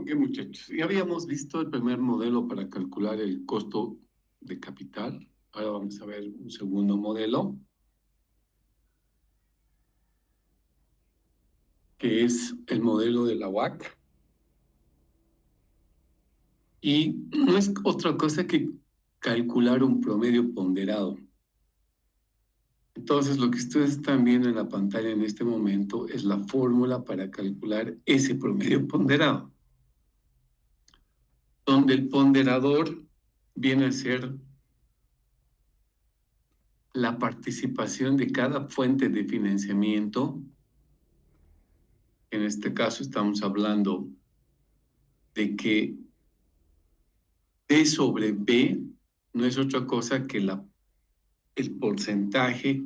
Ok, muchachos, ya habíamos visto el primer modelo para calcular el costo de capital. Ahora vamos a ver un segundo modelo, que es el modelo de la UAC. Y no es otra cosa que calcular un promedio ponderado. Entonces, lo que ustedes están viendo en la pantalla en este momento es la fórmula para calcular ese promedio ponderado, donde el ponderador viene a ser la participación de cada fuente de financiamiento. En este caso estamos hablando de que D sobre B no es otra cosa que el porcentaje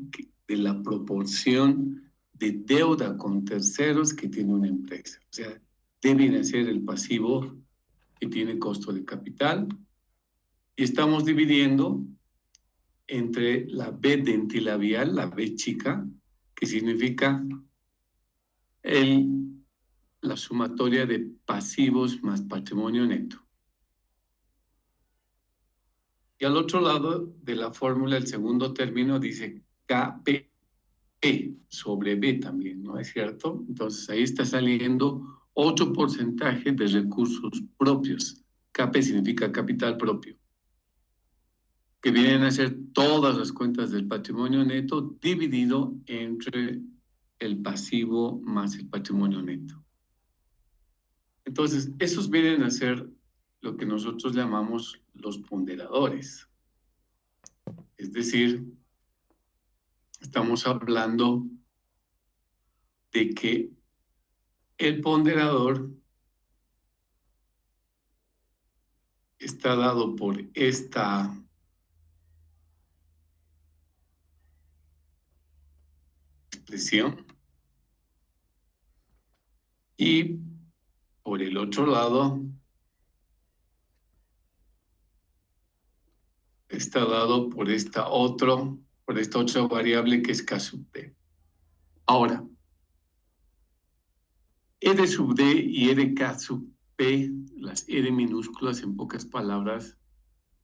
de la proporción de deuda con terceros que tiene una empresa. O sea, D viene a ser el pasivo que tiene costo de capital y estamos dividiendo entre la B dentilabial, la B chica, que significa la sumatoria de pasivos más patrimonio neto. Y al otro lado de la fórmula, el segundo término dice KP sobre B también, ¿no es cierto? Entonces ahí está saliendo otro porcentaje de recursos propios. KP significa capital propio, que vienen a ser todas las cuentas del patrimonio neto dividido entre el pasivo más el patrimonio neto. Entonces, esos vienen a ser lo que nosotros llamamos los ponderadores. Es decir, estamos hablando de que el ponderador está dado por esta expresión y por el otro lado está dado por esta otra variable que es K sub D. Ahora, E de sub D y E de K sub P, las E de minúsculas en pocas palabras,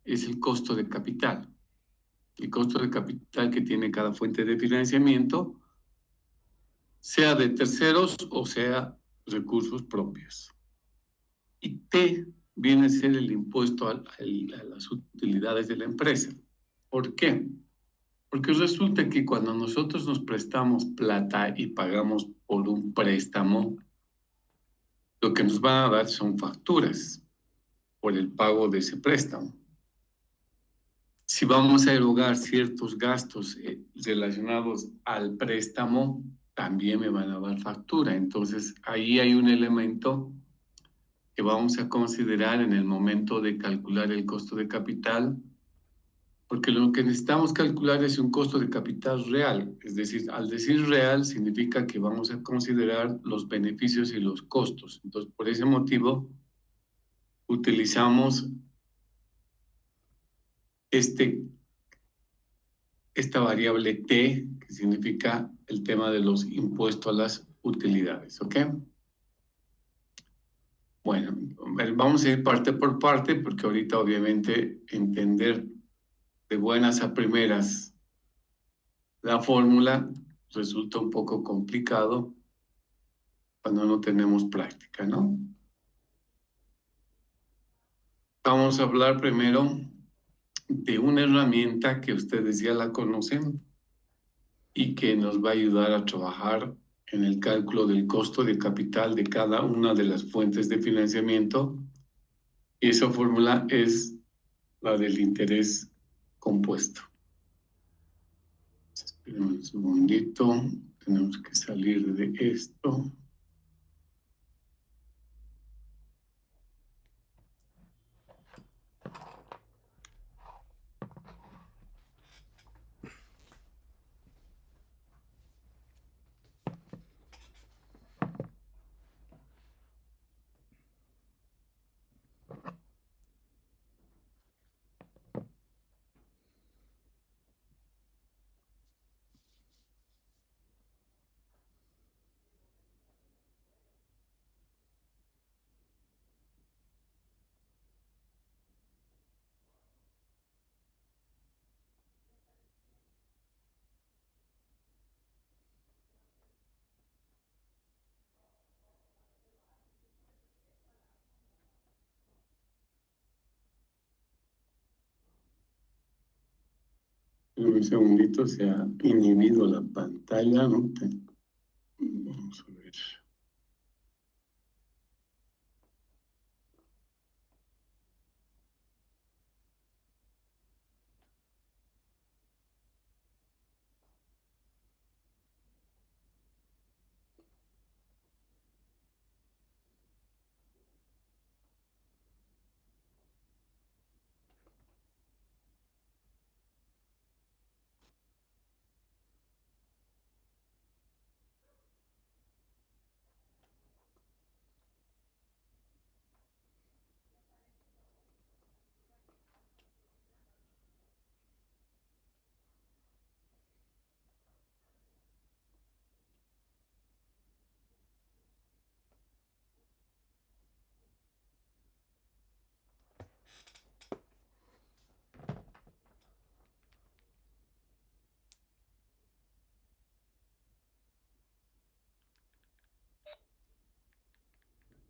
es el costo de capital. El costo de capital que tiene cada fuente de financiamiento, sea de terceros o sea recursos propios. Y T viene a ser el impuesto a las utilidades de la empresa. ¿Por qué? Porque resulta que cuando nosotros nos prestamos plata y pagamos por un préstamo, lo que nos van a dar son facturas por el pago de ese préstamo. Si vamos a erogar ciertos gastos relacionados al préstamo, también me van a dar factura. Entonces, ahí hay un elemento que vamos a considerar en el momento de calcular el costo de capital, porque lo que necesitamos calcular es un costo de capital real. Es decir, al decir real significa que vamos a considerar los beneficios y los costos. Entonces, por ese motivo, utilizamos esta variable T, que significa el tema de los impuestos a las utilidades, ¿ok? Bueno, vamos a ir parte por parte, porque ahorita obviamente entender de buenas a primeras la fórmula resulta un poco complicado cuando no tenemos práctica, ¿no? Vamos a hablar primero de una herramienta que ustedes ya la conocen y que nos va a ayudar a trabajar en el cálculo del costo de capital de cada una de las fuentes de financiamiento. Y esa fórmula es la del interés compuesto. Esperen un segundito, tenemos que salir de esto. Un segundito, se ha inhibido la pantalla, ¿no? Vamos a ver.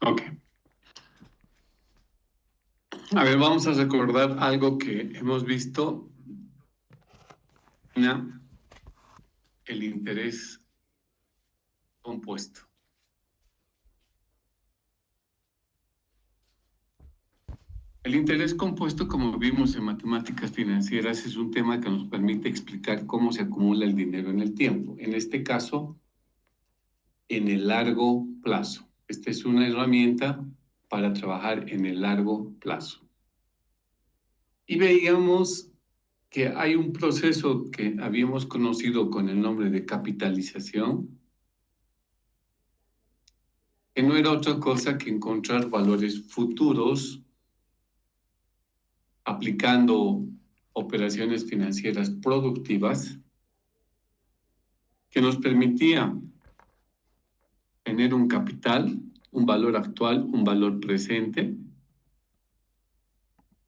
Ok. A ver, vamos a recordar algo que hemos visto. El interés compuesto. El interés compuesto, como vimos en matemáticas financieras, es un tema que nos permite explicar cómo se acumula el dinero en el tiempo. En este caso, en el largo plazo. Esta es una herramienta para trabajar en el largo plazo. Y veíamos que hay un proceso que habíamos conocido con el nombre de capitalización, que no era otra cosa que encontrar valores futuros aplicando operaciones financieras productivas que nos permitía tener un capital, un valor actual, un valor presente,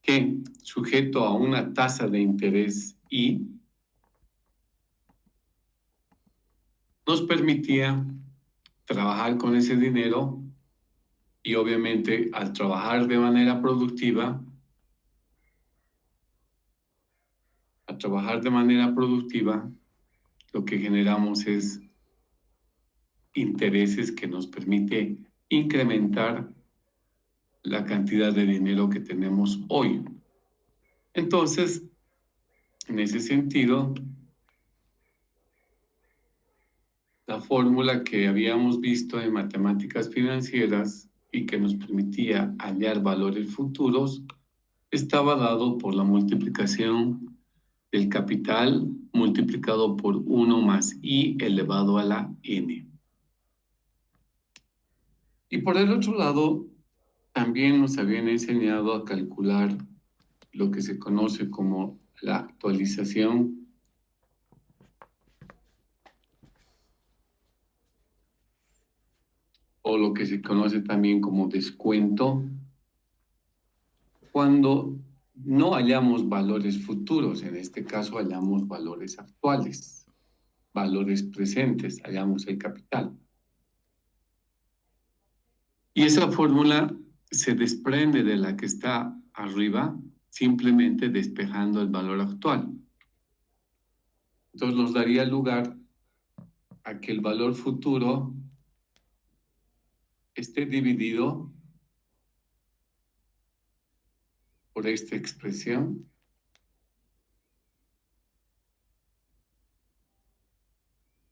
que sujeto a una tasa de interés y nos permitía trabajar con ese dinero y obviamente al trabajar de manera productiva, lo que generamos es intereses que nos permite incrementar la cantidad de dinero que tenemos hoy. Entonces, en ese sentido, la fórmula que habíamos visto en matemáticas financieras y que nos permitía hallar valores futuros estaba dado por la multiplicación del capital multiplicado por 1 más i elevado a la n. Y por el otro lado, también nos habían enseñado a calcular lo que se conoce como la actualización o lo que se conoce también como descuento cuando no hallamos valores futuros, en este caso hallamos valores actuales, valores presentes, hallamos el capital. Y esa fórmula se desprende de la que está arriba, simplemente despejando el valor actual. Entonces nos daría lugar a que el valor futuro esté dividido por esta expresión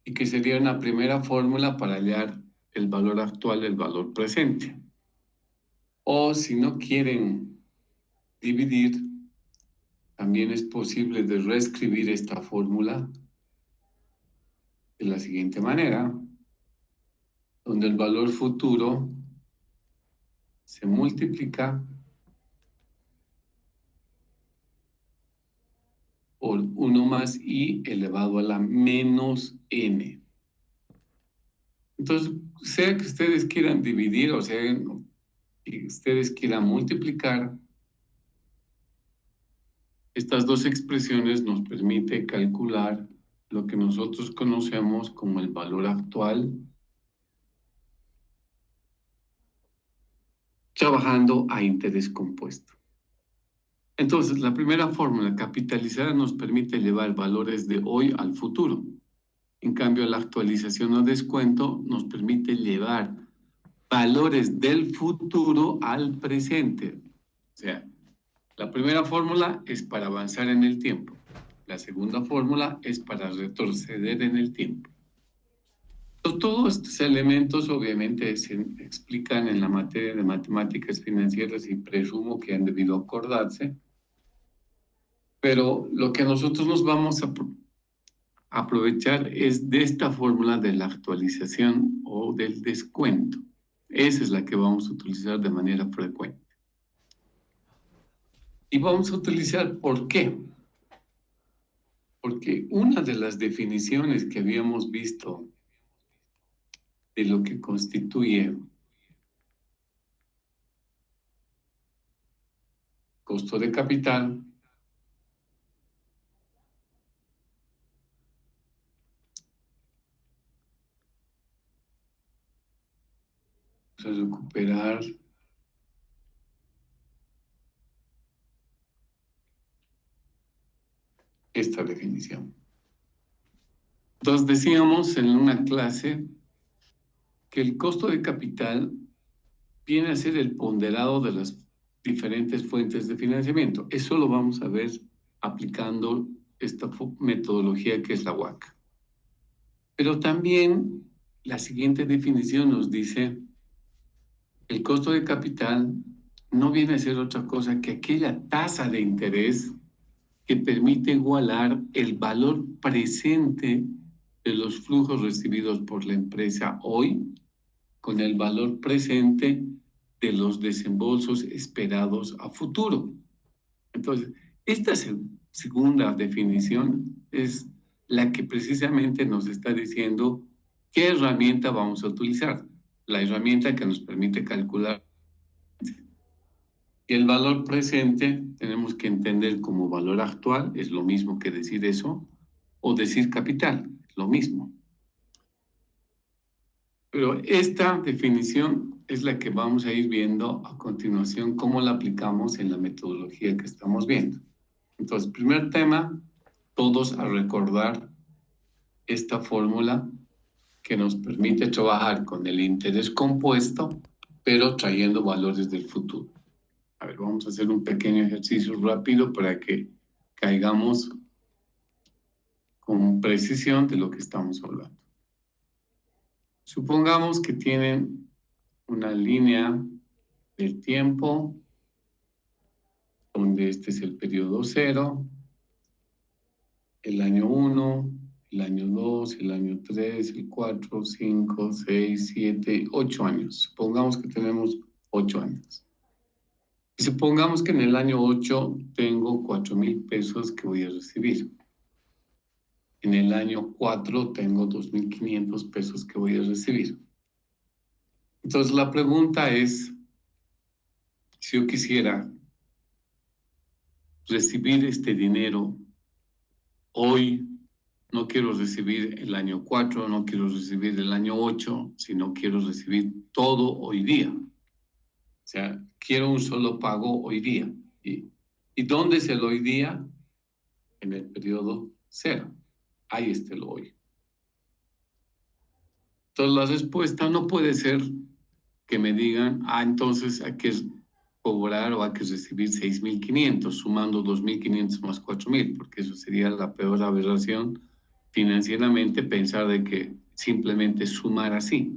y que sería una primera fórmula para hallar el valor actual, el valor presente. O si no quieren dividir, también es posible de reescribir esta fórmula de la siguiente manera, donde el valor futuro se multiplica por 1 más i elevado a la menos n. Entonces, sea que ustedes quieran dividir o sea que ustedes quieran multiplicar, estas dos expresiones nos permiten calcular lo que nosotros conocemos como el valor actual, trabajando a interés compuesto. Entonces, la primera fórmula, capitalizada, nos permite llevar valores de hoy al futuro. En cambio, la actualización o descuento nos permite llevar valores del futuro al presente. O sea, la primera fórmula es para avanzar en el tiempo. La segunda fórmula es para retroceder en el tiempo. Todos estos elementos obviamente se explican en la materia de matemáticas financieras y presumo que han debido acordarse, pero lo que nosotros nos vamos a aprovechar es de esta fórmula de la actualización o del descuento. Esa es la que vamos a utilizar de manera frecuente. Y vamos a utilizar, ¿por qué? Porque una de las definiciones que habíamos visto de lo que constituye costo de capital es recuperar esta definición. Entonces decíamos en una clase que el costo de capital viene a ser el ponderado de las diferentes fuentes de financiamiento. Eso lo vamos a ver aplicando esta metodología que es la WACC. Pero también la siguiente definición nos dice el costo de capital no viene a ser otra cosa que aquella tasa de interés que permite igualar el valor presente de los flujos recibidos por la empresa hoy con el valor presente de los desembolsos esperados a futuro. Entonces, esta segunda definición es la que precisamente nos está diciendo qué herramienta vamos a utilizar. La herramienta que nos permite calcular. Y el valor presente tenemos que entender como valor actual, es lo mismo que decir eso, o decir capital, es lo mismo. Pero esta definición es la que vamos a ir viendo a continuación, cómo la aplicamos en la metodología que estamos viendo. Entonces, primer tema, todos a recordar esta fórmula que nos permite trabajar con el interés compuesto, pero trayendo valores del futuro. A ver, vamos a hacer un pequeño ejercicio rápido para que caigamos con precisión de lo que estamos hablando. Supongamos que tienen una línea del tiempo donde este es el periodo 0, el año 1, el año 2, el año 3, el 4, 5, 6, 7, 8 años. Supongamos que tenemos 8 años. Y supongamos que en el año 8 tengo 4,000 pesos que voy a recibir. En el año 4 tengo 2,500 pesos que voy a recibir. Entonces la pregunta es, si yo quisiera recibir este dinero hoy, no quiero recibir el año 4, no quiero recibir el año 8, sino quiero recibir todo hoy día. O sea, quiero un solo pago hoy día. ¿Y dónde es el hoy día? En el periodo 0. Ahí está el hoy. Entonces la respuesta no puede ser que me digan, entonces hay que cobrar o hay que recibir 6,500, sumando 2,500 más 4,000, porque eso sería la peor aberración financieramente, pensar de que simplemente sumar así.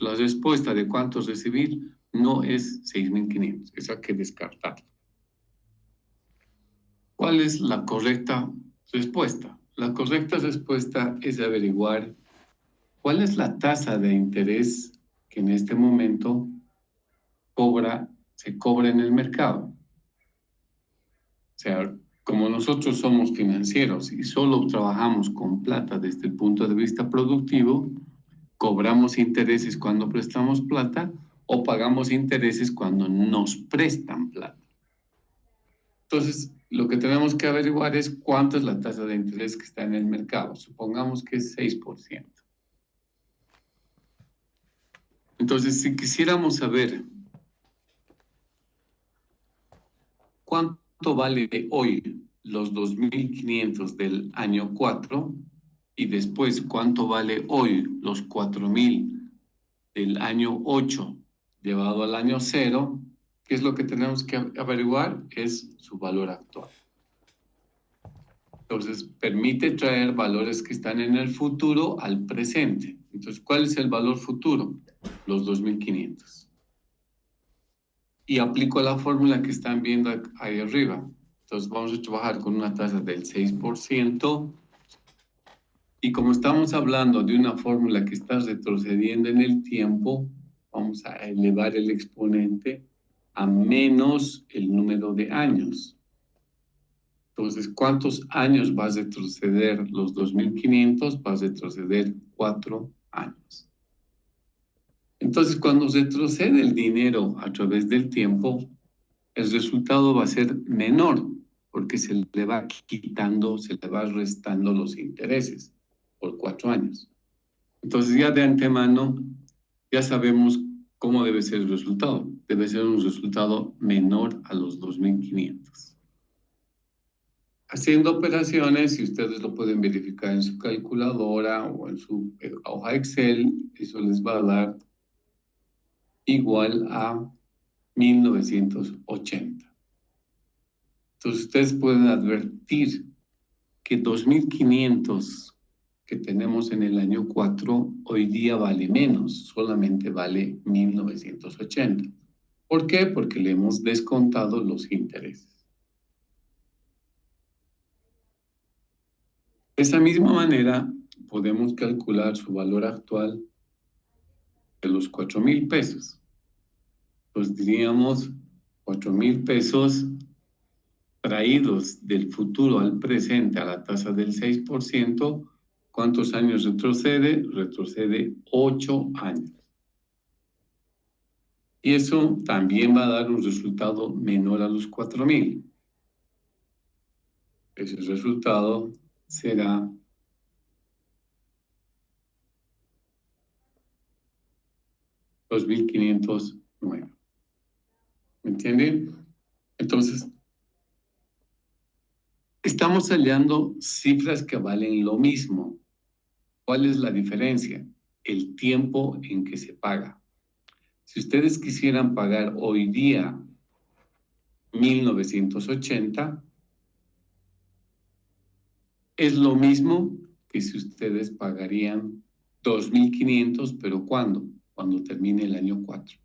La respuesta de cuántos recibir no es 6,500, eso hay que descartarlo. ¿Cuál es la correcta respuesta? La correcta respuesta es averiguar cuál es la tasa de interés que en este momento se cobra en el mercado. O sea, como nosotros somos financieros y solo trabajamos con plata desde el punto de vista productivo, cobramos intereses cuando prestamos plata o pagamos intereses cuando nos prestan plata. Entonces, lo que tenemos que averiguar es cuánto es la tasa de interés que está en el mercado. Supongamos que es 6%. Entonces, si quisiéramos saber cuánto vale hoy los 2.500 del año 4 y después cuánto vale hoy los 4.000 del año 8 llevado al año 0, ¿qué es lo que tenemos que averiguar? Es su valor actual. Entonces, permite traer valores que están en el futuro al presente. Entonces, ¿cuál es el valor futuro? Los 2.500. Y aplico la fórmula que están viendo ahí arriba. Entonces, vamos a trabajar con una tasa del 6%. Y como estamos hablando de una fórmula que está retrocediendo en el tiempo, vamos a elevar el exponente a menos el número de años. Entonces, ¿cuántos años va a retroceder los 2.500? Va a retroceder 4 años. Entonces, cuando retrocede el dinero a través del tiempo, el resultado va a ser menor, porque se le va quitando, se le va restando los intereses por 4 años. Entonces, ya de antemano, ya sabemos cómo debe ser el resultado. Debe ser un resultado menor a los 2.500. Haciendo operaciones, si ustedes lo pueden verificar en su calculadora o en su hoja Excel, eso les va a dar igual a 1980. Entonces, ustedes pueden advertir que 2.500 que tenemos en el año 4 hoy día vale menos, solamente vale 1980. ¿Por qué? Porque le hemos descontado los intereses. De esa misma manera, podemos calcular su valor actual de los 4.000 pesos. Pues diríamos 4.000 pesos traídos del futuro al presente a la tasa del 6%. ¿Cuántos años retrocede? Retrocede 8 años. Y eso también va a dar un resultado menor a los 4.000. Ese resultado será 2.509. ¿Me entienden? Entonces, estamos hallando cifras que valen lo mismo. ¿Cuál es la diferencia? El tiempo en que se paga. Si ustedes quisieran pagar hoy día 1980, es lo mismo que si ustedes pagarían 2.500, pero ¿cuándo? Cuando termine el año 4.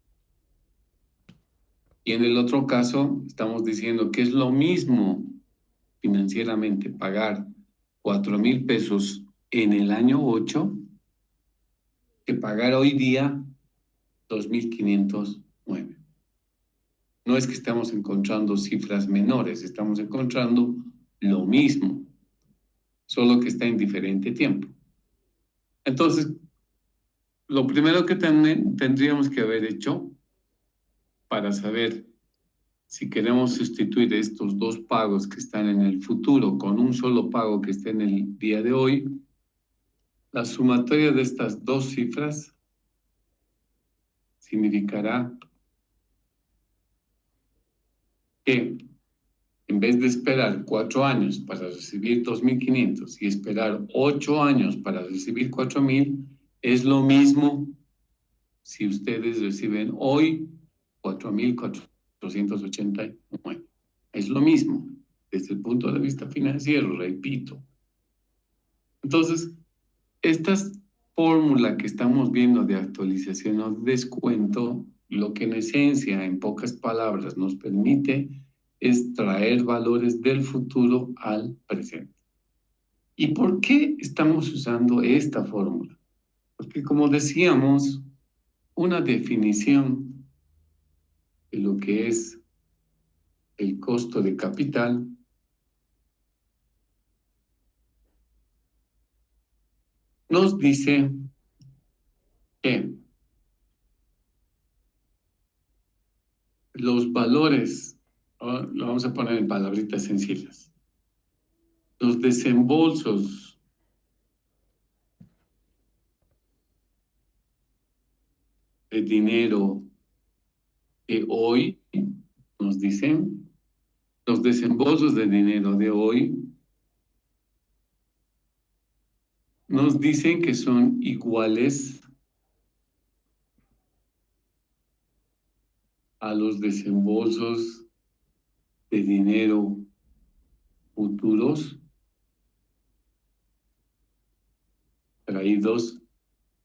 Y en el otro caso, estamos diciendo que es lo mismo financieramente pagar 4.000 pesos en el año 8 que pagar hoy día 2.509. No es que estamos encontrando cifras menores, estamos encontrando lo mismo, solo que está en diferente tiempo. Entonces, lo primero que tendríamos que haber hecho para saber si queremos sustituir estos dos pagos que están en el futuro con un solo pago que esté en el día de hoy, la sumatoria de estas dos cifras significará que en vez de esperar 4 años para recibir 2.500 y esperar 8 años para recibir 4.000, es lo mismo si ustedes reciben hoy 4.489. Es lo mismo desde el punto de vista financiero, repito. Entonces, esta fórmula que estamos viendo de actualización o descuento, lo que en esencia, en pocas palabras, nos permite es traer valores del futuro al presente. ¿Y por qué estamos usando esta fórmula? Porque como decíamos, una definición de lo que es el costo de capital nos dice que los valores, lo vamos a poner en palabritas sencillas, los desembolsos de dinero que hoy nos dicen Los desembolsos de dinero de hoy nos dicen que son iguales a los desembolsos de dinero futuros traídos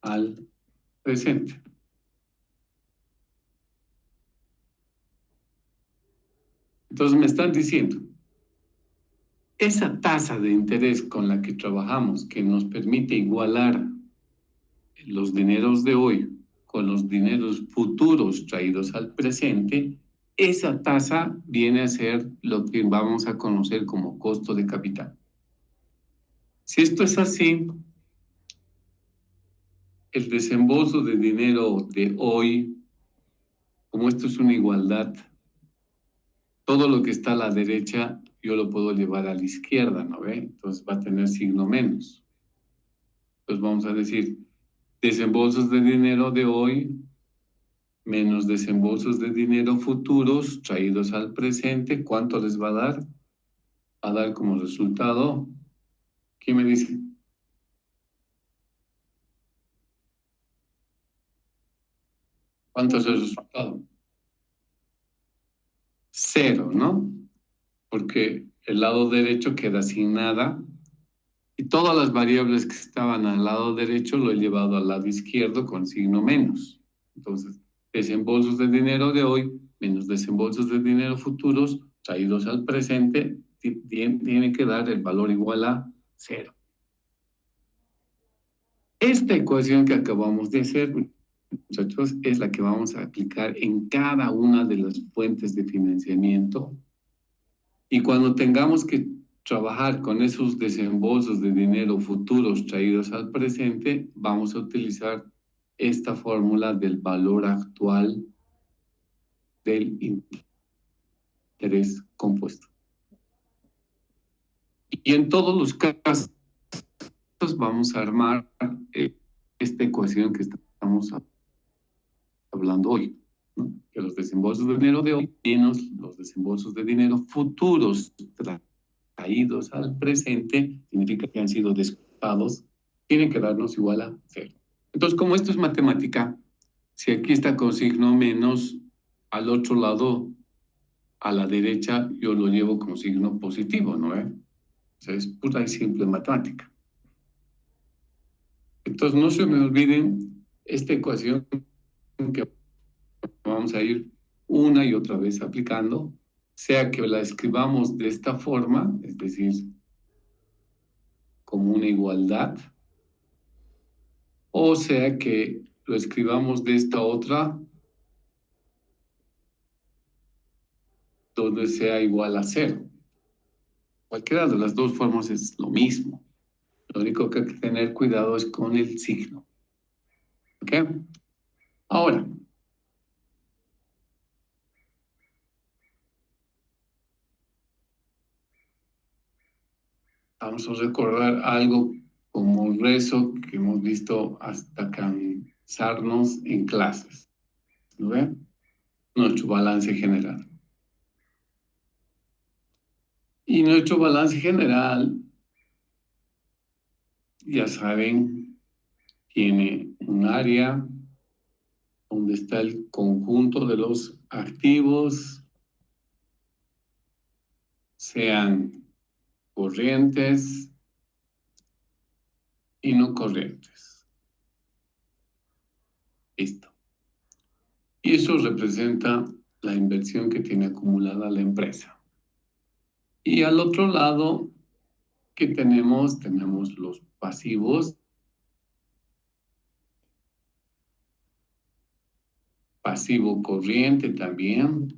al presente. Entonces me están diciendo, esa tasa de interés con la que trabajamos, que nos permite igualar los dineros de hoy con los dineros futuros traídos al presente, esa tasa viene a ser lo que vamos a conocer como costo de capital. Si esto es así, el desembolso de dinero de hoy, como esto es una igualdad, todo lo que está a la derecha yo lo puedo llevar a la izquierda, ¿no ve? Entonces va a tener signo menos. Entonces vamos a decir, desembolsos de dinero de hoy menos desembolsos de dinero futuros traídos al presente, ¿cuánto les va a dar? Va a dar como resultado, ¿quién me dice? ¿Cuánto es el resultado? 0, ¿no? Porque el lado derecho queda sin nada y todas las variables que estaban al lado derecho lo he llevado al lado izquierdo con signo menos. Entonces, desembolsos de dinero de hoy menos desembolsos de dinero futuros traídos al presente tienen que dar el valor igual a 0. Esta ecuación que acabamos de hacer, muchachos, es la que vamos a aplicar en cada una de las fuentes de financiamiento. Y cuando tengamos que trabajar con esos desembolsos de dinero futuros traídos al presente, vamos a utilizar esta fórmula del valor actual del interés compuesto. Y en todos los casos vamos a armar esta ecuación que estamos hablando hoy, ¿no? Que los desembolsos de dinero de hoy menos los desembolsos de dinero futuros traídos al presente, significa que han sido descontados, tienen que darnos igual a 0. Entonces, como esto es matemática, si aquí está con signo menos, al otro lado, a la derecha, yo lo llevo con signo positivo, ¿no? O sea, es pura y simple matemática. Entonces, no se me olviden esta ecuación que vamos a ir una y otra vez aplicando, sea que la escribamos de esta forma, es decir, como una igualdad, o sea que lo escribamos de esta otra, donde sea igual a 0. Cualquiera de las dos formas es lo mismo. Lo único que hay que tener cuidado es con el signo. ¿Ok? Ahora, vamos a recordar algo como rezo que hemos visto hasta cansarnos en clases. ¿Lo ven? Nuestro balance general. Y nuestro balance general, ya saben, tiene un área donde está el conjunto de los activos, sean corrientes y no corrientes. Listo. Y eso representa la inversión que tiene acumulada la empresa. Y al otro lado, ¿qué tenemos? Tenemos los pasivos. Pasivo corriente también.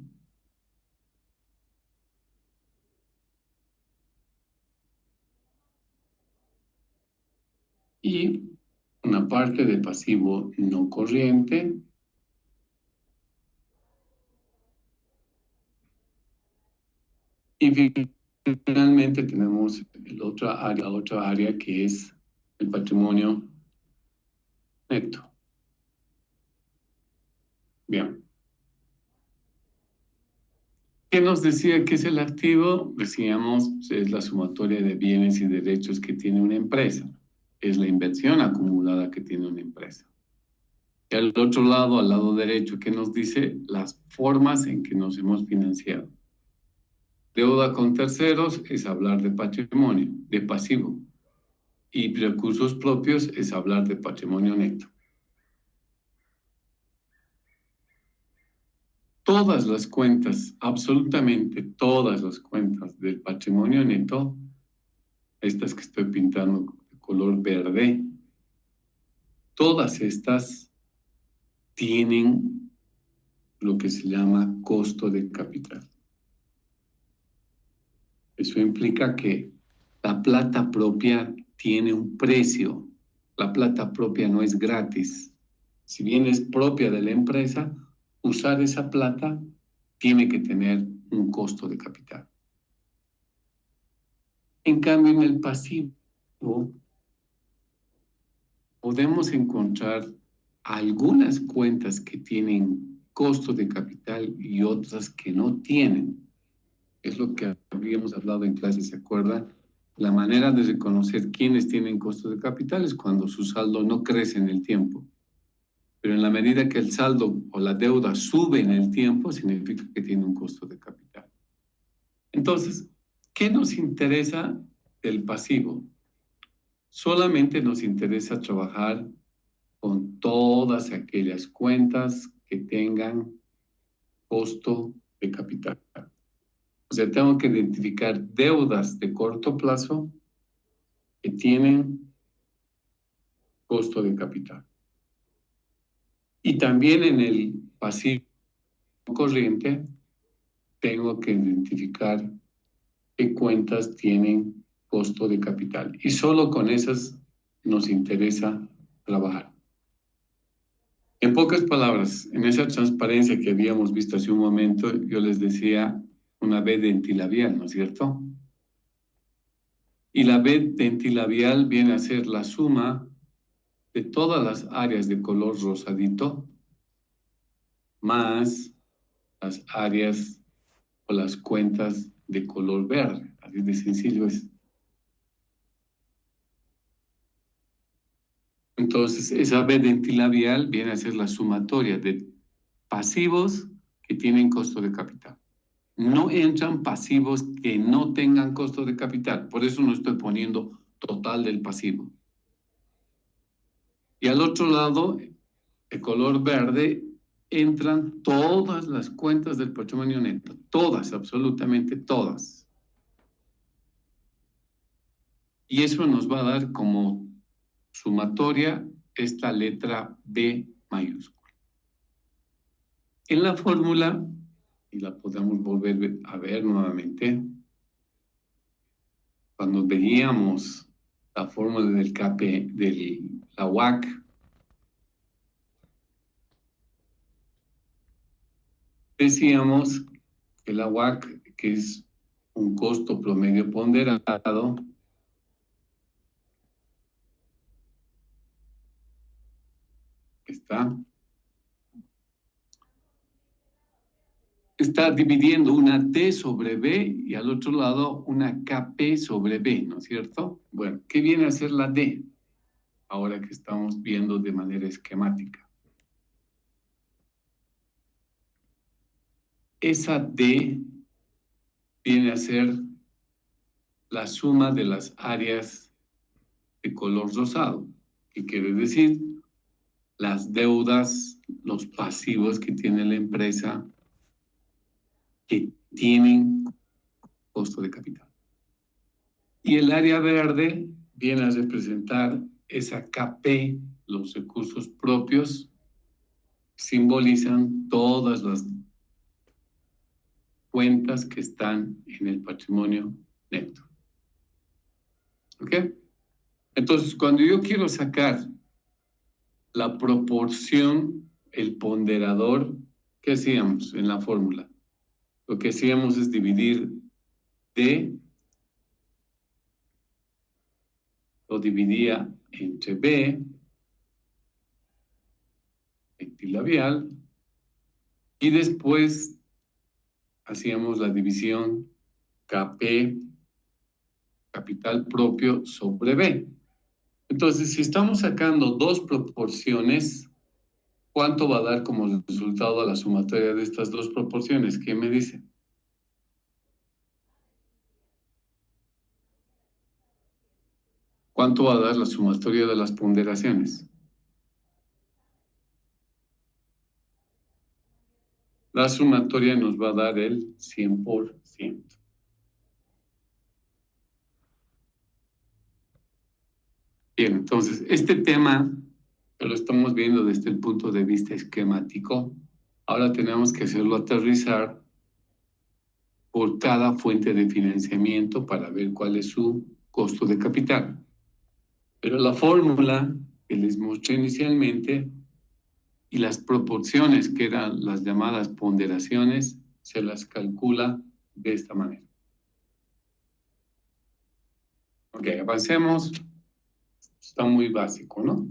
Y una parte de pasivo no corriente. Y finalmente tenemos la otra área que es el patrimonio neto. Bien. ¿Qué nos decía que es el activo? Decíamos, es la sumatoria de bienes y derechos que tiene una empresa. Es la inversión acumulada que tiene una empresa. Y al otro lado, al lado derecho, ¿qué nos dice? Las formas en que nos hemos financiado. Deuda con terceros es hablar de patrimonio, de pasivo. Y recursos propios es hablar de patrimonio neto. Todas las cuentas, absolutamente todas las cuentas del patrimonio neto, estas que estoy pintando de color verde, todas estas tienen lo que se llama costo de capital. Eso implica que la plata propia tiene un precio. La plata propia no es gratis. Si bien es propia de la empresa, usar esa plata tiene que tener un costo de capital. En cambio, en el pasivo podemos encontrar algunas cuentas que tienen costo de capital y otras que no tienen. Es lo que habíamos hablado en clase, ¿se acuerdan? La manera de reconocer quiénes tienen costo de capital es cuando su saldo no crece en el tiempo. Pero en la medida que el saldo o la deuda sube en el tiempo, significa que tiene un costo de capital. Entonces, ¿qué nos interesa del pasivo? Solamente nos interesa trabajar con todas aquellas cuentas que tengan costo de capital. O sea, tengo que identificar deudas de corto plazo que tienen costo de capital. Y también en el pasivo corriente tengo que identificar qué cuentas tienen costo de capital. Y solo con esas nos interesa trabajar. En pocas palabras, en esa transparencia que habíamos visto hace un momento, yo les decía una B dentilabial, ¿no es cierto? Y la B dentilabial viene a ser la suma de todas las áreas de color rosadito más las áreas o las cuentas de color verde. Así de sencillo es. Entonces, esa B dentilabial viene a ser la sumatoria de pasivos que tienen costo de capital. No entran pasivos que no tengan costo de capital. Por eso no estoy poniendo total del pasivo. Y al otro lado, de color verde, entran todas las cuentas del patrimonio neto. Todas, absolutamente todas. Y eso nos va a dar como sumatoria esta letra B mayúscula. En la fórmula, y la podemos volver a ver nuevamente, cuando veíamos la fórmula del CAPE, de la WAC, decíamos que la WAC, que es un costo promedio ponderado, está dividiendo una D sobre B y al otro lado una KP sobre B, ¿no es cierto? Bueno, ¿qué viene a ser la D? Ahora que estamos viendo de manera esquemática. Esa D viene a ser la suma de las áreas de color rosado, que quiere decir las deudas, los pasivos que tiene la empresa que tienen costo de capital. Y el área verde viene a representar esa KP, los recursos propios, simbolizan todas las cuentas que están en el patrimonio neto. ¿Ok? Entonces, cuando yo quiero sacar la proporción, el ponderador, ¿qué hacíamos en la fórmula? Lo que hacíamos es dividir D, lo dividía entre B, entilabial, y después hacíamos la división KP, capital propio, sobre B. Entonces, si estamos sacando dos proporciones, ¿cuánto va a dar como resultado a la sumatoria de estas dos proporciones? ¿Qué me dice? ¿Cuánto va a dar la sumatoria de las ponderaciones? La sumatoria nos va a dar el 100%. Bien, entonces, este tema lo estamos viendo desde el punto de vista esquemático. Ahora tenemos que hacerlo aterrizar por cada fuente de financiamiento para ver cuál es su costo de capital. Pero la fórmula que les mostré inicialmente y las proporciones que eran las llamadas ponderaciones se las calcula de esta manera. Ok, avancemos. Está muy básico, ¿no?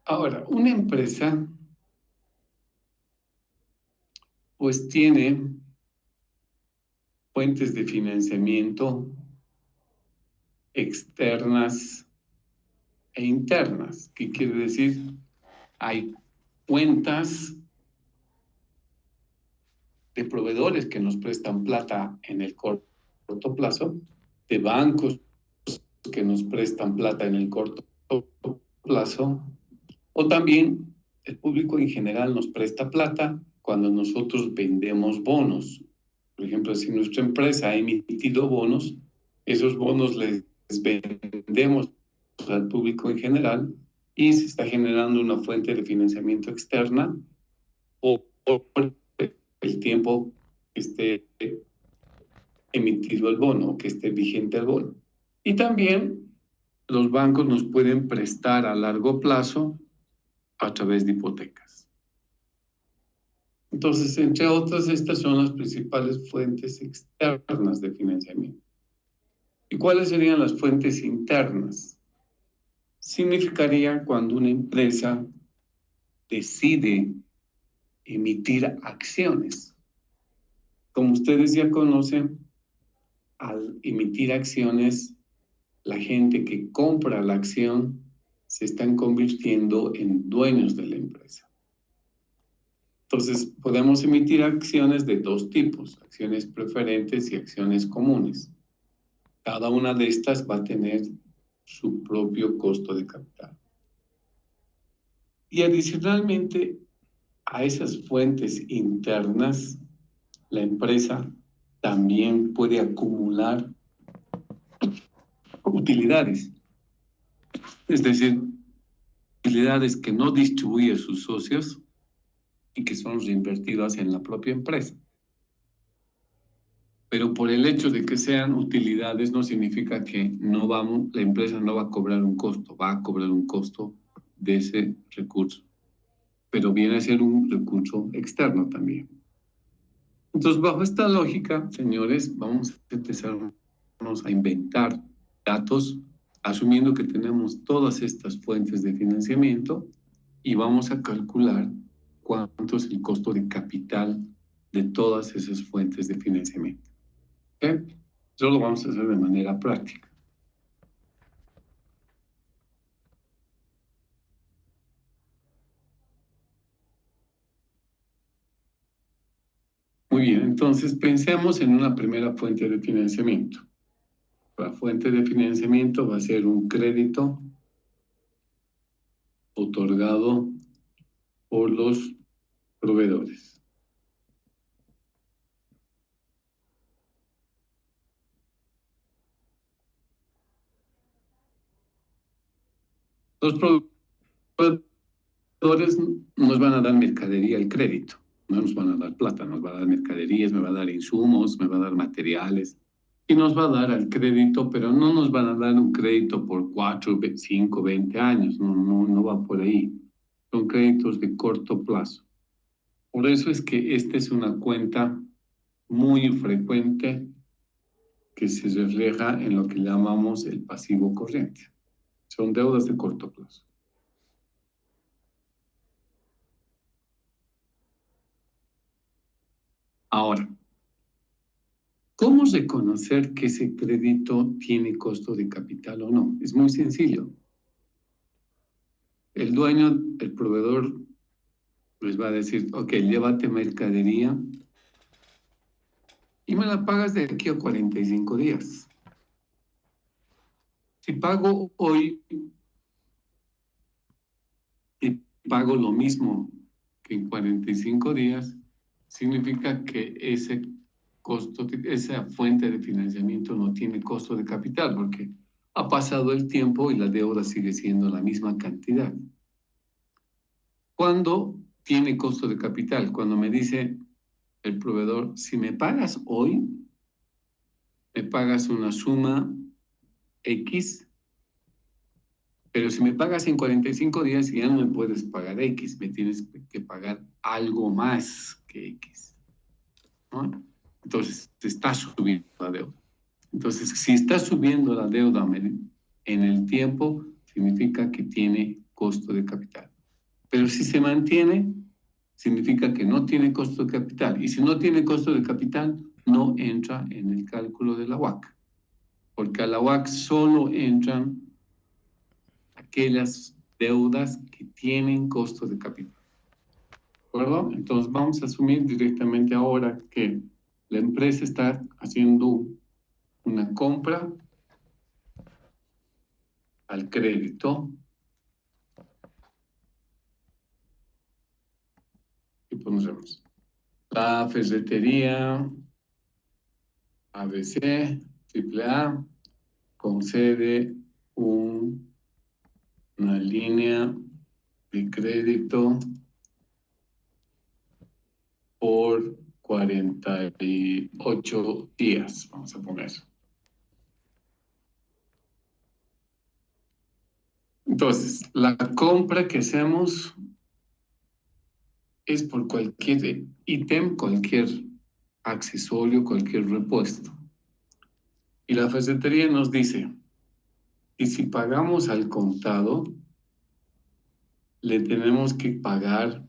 Ahora, una empresa pues tiene fuentes de financiamiento externas e internas. ¿Qué quiere decir? Hay cuentas de proveedores que nos prestan plata en el corto plazo, de bancos que nos prestan plata en el corto plazo, o también el público en general nos presta plata cuando nosotros vendemos bonos. Por ejemplo, si nuestra empresa ha emitido bonos, esos bonos les vendemos al público en general y se está generando una fuente de financiamiento externa por el tiempo que esté emitido el bono, que esté vigente el bono. Y también los bancos nos pueden prestar a largo plazo a través de hipotecas. Entonces, entre otras, estas son las principales fuentes externas de financiamiento. ¿Y cuáles serían las fuentes internas? Significaría cuando una empresa decide emitir acciones. Como ustedes ya conocen, al emitir acciones, la gente que compra la acción se están convirtiendo en dueños de la empresa. Entonces, podemos emitir acciones de dos tipos, acciones preferentes y acciones comunes. Cada una de estas va a tener su propio costo de capital. Y adicionalmente a esas fuentes internas, la empresa también puede acumular utilidades, es decir, utilidades que no distribuye a sus socios y que son reinvertidas en la propia empresa. Pero por el hecho de que sean utilidades no significa que la empresa no va a cobrar un costo, va a cobrar un costo de ese recurso, pero viene a ser un recurso externo también. Entonces, bajo esta lógica, señores, vamos a empezar a inventar datos, asumiendo que tenemos todas estas fuentes de financiamiento y vamos a calcular cuánto es el costo de capital de todas esas fuentes de financiamiento. ¿Okay? Eso lo vamos a hacer de manera práctica. Muy bien, entonces pensemos en una primera fuente de financiamiento. La fuente de financiamiento va a ser un crédito otorgado por los proveedores. Los proveedores nos van a dar mercadería y crédito, no nos van a dar plata, nos va a dar mercaderías, me va a dar insumos, me va a dar materiales y nos va a dar el crédito, pero no nos van a dar un crédito por 4, 5, 20 años, no va por ahí. Son créditos de corto plazo. Por eso es que esta es una cuenta muy frecuente que se refleja en lo que llamamos el pasivo corriente. Son deudas de corto plazo. Ahora, ¿cómo reconocer que ese crédito tiene costo de capital o no? Es muy sencillo. El dueño, el proveedor, les va a decir, ok, llévate mercadería y me la pagas de aquí a 45 días. Si pago hoy y pago lo mismo que en 45 días, significa que ese costo, esa fuente de financiamiento no tiene costo de capital porque ha pasado el tiempo y la deuda sigue siendo la misma cantidad. ¿Cuándo tiene costo de capital? Cuando me dice el proveedor, si me pagas hoy, me pagas una suma X, pero si me pagas en 45 días ya no me puedes pagar X, me tienes que pagar algo más que X, ¿no? Entonces, se está subiendo la deuda. Entonces, si está subiendo la deuda en el tiempo, significa que tiene costo de capital. Pero si se mantiene, significa que no tiene costo de capital. Y si no tiene costo de capital, no entra en el cálculo de la WACC. Porque a la WACC solo entran aquellas deudas que tienen costo de capital. ¿De acuerdo? Entonces vamos a asumir directamente ahora que la empresa está haciendo una compra al crédito y ponemos la ferretería ABC AAA concede una línea de crédito por 48 días, vamos a poner. Entonces, la compra que hacemos es por cualquier ítem, cualquier accesorio, cualquier repuesto. Y la ferretería nos dice, y si pagamos al contado, le tenemos que pagar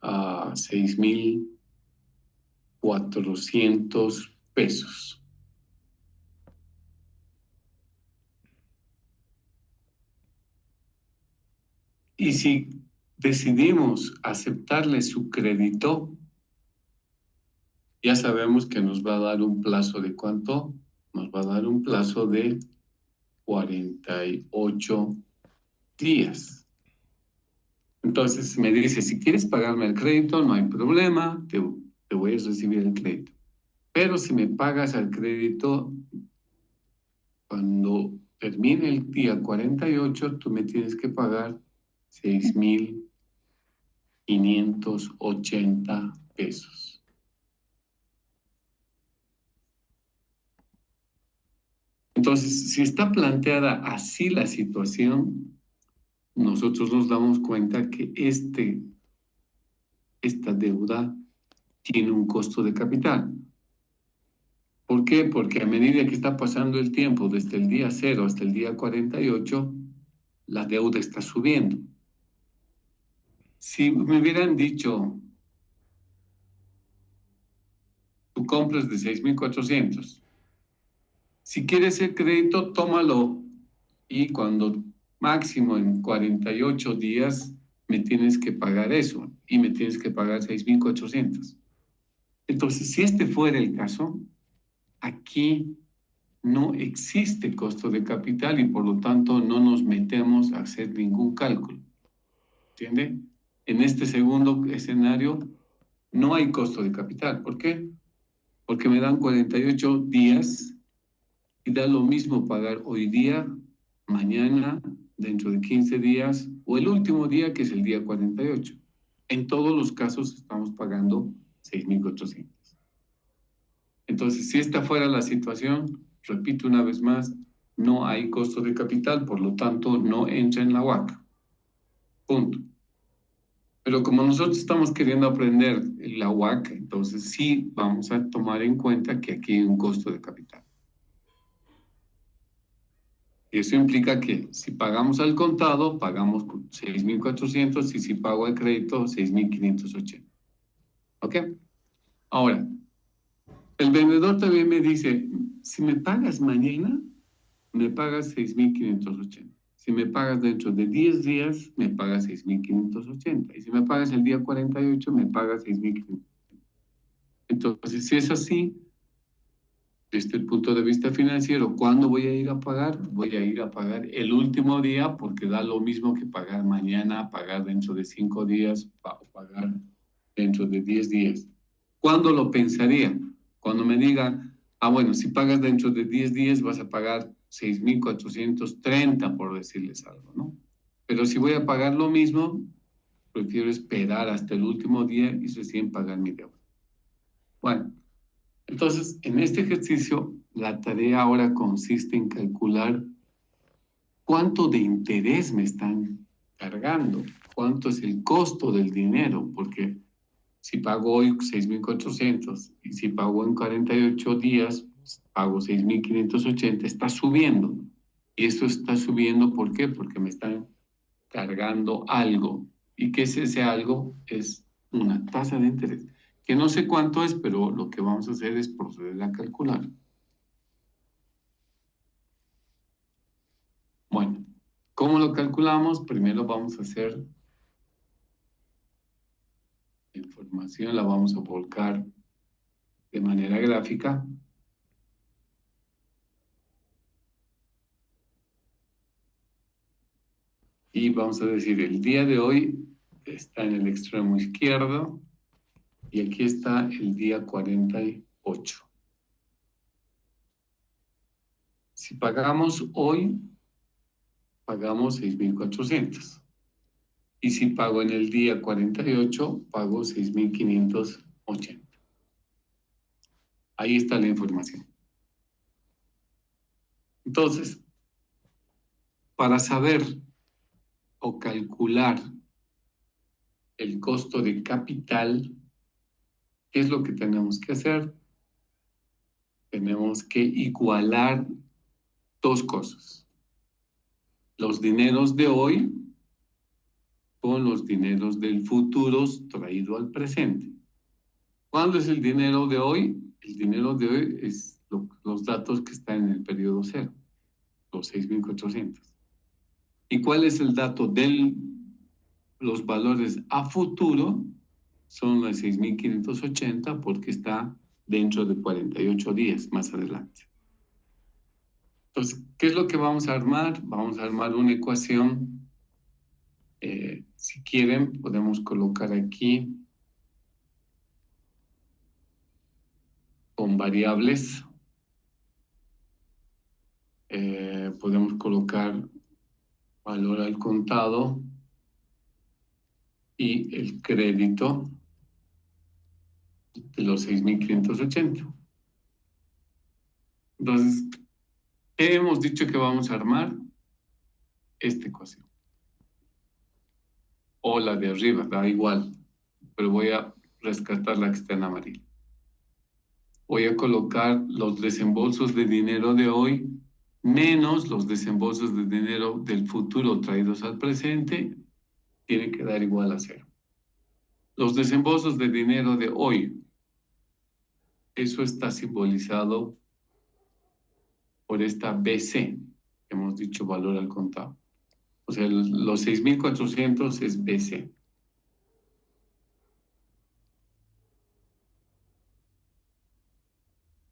a 6,400 pesos. Y si decidimos aceptarle su crédito, ya sabemos que nos va a dar un plazo de ¿cuánto? Nos va a dar un plazo de 48 días. Entonces me dice, si quieres pagarme el crédito, no hay problema, te voy a recibir el crédito. Pero si me pagas el crédito, cuando termine el día 48, tú me tienes que pagar 6,580 pesos. Entonces, si está planteada así la situación, nosotros nos damos cuenta que esta deuda tiene un costo de capital. ¿Por qué? Porque a medida que está pasando el tiempo, desde el día 0 hasta el día 48, la deuda está subiendo. Si me hubieran dicho, tu compras de 6,400, si quieres el crédito, tómalo y cuando máximo en 48 días me tienes que pagar eso y me tienes que pagar 6,400. Entonces, si este fuera el caso, aquí no existe costo de capital y por lo tanto no nos metemos a hacer ningún cálculo. ¿Entiende? En este segundo escenario no hay costo de capital. ¿Por qué? Porque me dan 48 días y da lo mismo pagar hoy día, mañana, dentro de 15 días o el último día que es el día 48. En todos los casos estamos pagando 6,400. Entonces, si esta fuera la situación, repito una vez más, no hay costo de capital, por lo tanto, no entra en la WACC. Punto. Pero como nosotros estamos queriendo aprender la WACC, entonces sí vamos a tomar en cuenta que aquí hay un costo de capital. Y eso implica que si pagamos al contado, pagamos 6.400 y si pago al crédito, 6.580. ¿Ok? Ahora, el vendedor también me dice, si me pagas mañana, me pagas 6.580. Si me pagas dentro de 10 días, me pagas 6.580. Y si me pagas el día 48, me pagas 6.580. Entonces, si es así, desde el punto de vista financiero, ¿cuándo voy a ir a pagar? Voy a ir a pagar el último día porque da lo mismo que pagar mañana, pagar dentro de 5 días o pagar dentro de 10 días. ¿Cuándo lo pensaría? Cuando me digan, bueno, si pagas dentro de 10 días vas a pagar 6.430 por decirles algo, ¿no? Pero si voy a pagar lo mismo, prefiero esperar hasta el último día y recién pagar mi deuda. Bueno. Entonces, en este ejercicio, la tarea ahora consiste en calcular cuánto de interés me están cargando, cuánto es el costo del dinero, porque si pago hoy 6.400 y si pago en 48 días, pago 6.580, está subiendo. Y esto está subiendo, ¿por qué? Porque me están cargando algo. ¿Y qué es ese algo? Es una tasa de interés que no sé cuánto es, pero lo que vamos a hacer es proceder a calcular. Bueno, ¿cómo lo calculamos? Primero vamos a hacer la información, la vamos a volcar de manera gráfica. Y vamos a decir, el día de hoy está en el extremo izquierdo y aquí está el día 48. Si pagamos hoy, pagamos 6.400. Y si pago en el día 48, pago 6.580. Ahí está la información. Entonces, para saber o calcular el costo de capital, ¿qué es lo que tenemos que hacer? Tenemos que igualar dos cosas. Los dineros de hoy con los dineros del futuro traído al presente. ¿Cuándo es el dinero de hoy? El dinero de hoy es los datos que están en el periodo cero, los 6.400. ¿Y cuál es el dato de los valores a futuro? Son las 6.580 porque está dentro de 48 días más adelante. Entonces, ¿qué es lo que vamos a armar? Vamos a armar una ecuación. Si quieren, podemos colocar aquí con variables. Podemos colocar valor al contado y el crédito de los 6.580. Entonces, ¿qué hemos dicho que vamos a armar? Esta ecuación. O la de arriba, da igual, pero voy a rescatar la que está en amarillo. Voy a colocar los desembolsos de dinero de hoy menos los desembolsos de dinero del futuro traídos al presente, tiene que dar igual a cero. Los desembolsos de dinero de hoy, eso está simbolizado por esta BC, que hemos dicho valor al contado. O sea, los 6.400 es BC.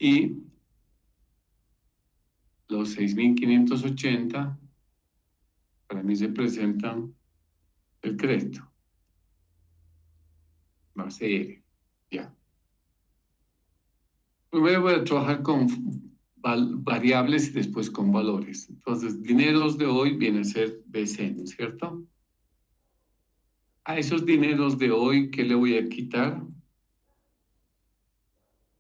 Y los 6.580 para mí representan el crédito. Base R. Ya. Primero voy a trabajar con variables y después con valores. Entonces, dineros de hoy viene a ser BC, ¿no es cierto? A esos dineros de hoy, ¿qué le voy a quitar?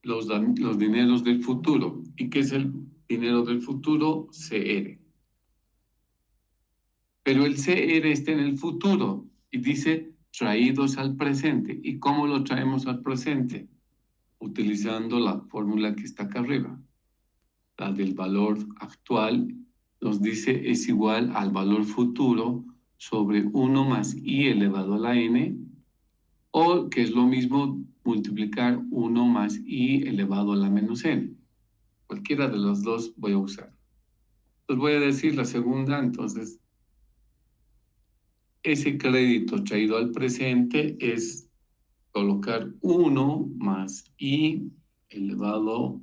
Los dineros del futuro. ¿Y qué es el dinero del futuro? CR. Pero el CR está en el futuro y dice traídos al presente. ¿Y cómo lo traemos al presente? Utilizando la fórmula que está acá arriba, la del valor actual nos dice es igual al valor futuro sobre 1 más i elevado a la n, o que es lo mismo multiplicar 1 más i elevado a la menos n. Cualquiera de los dos voy a usar. Entonces voy a decir la segunda, entonces ese crédito traído al presente es colocar 1 más i elevado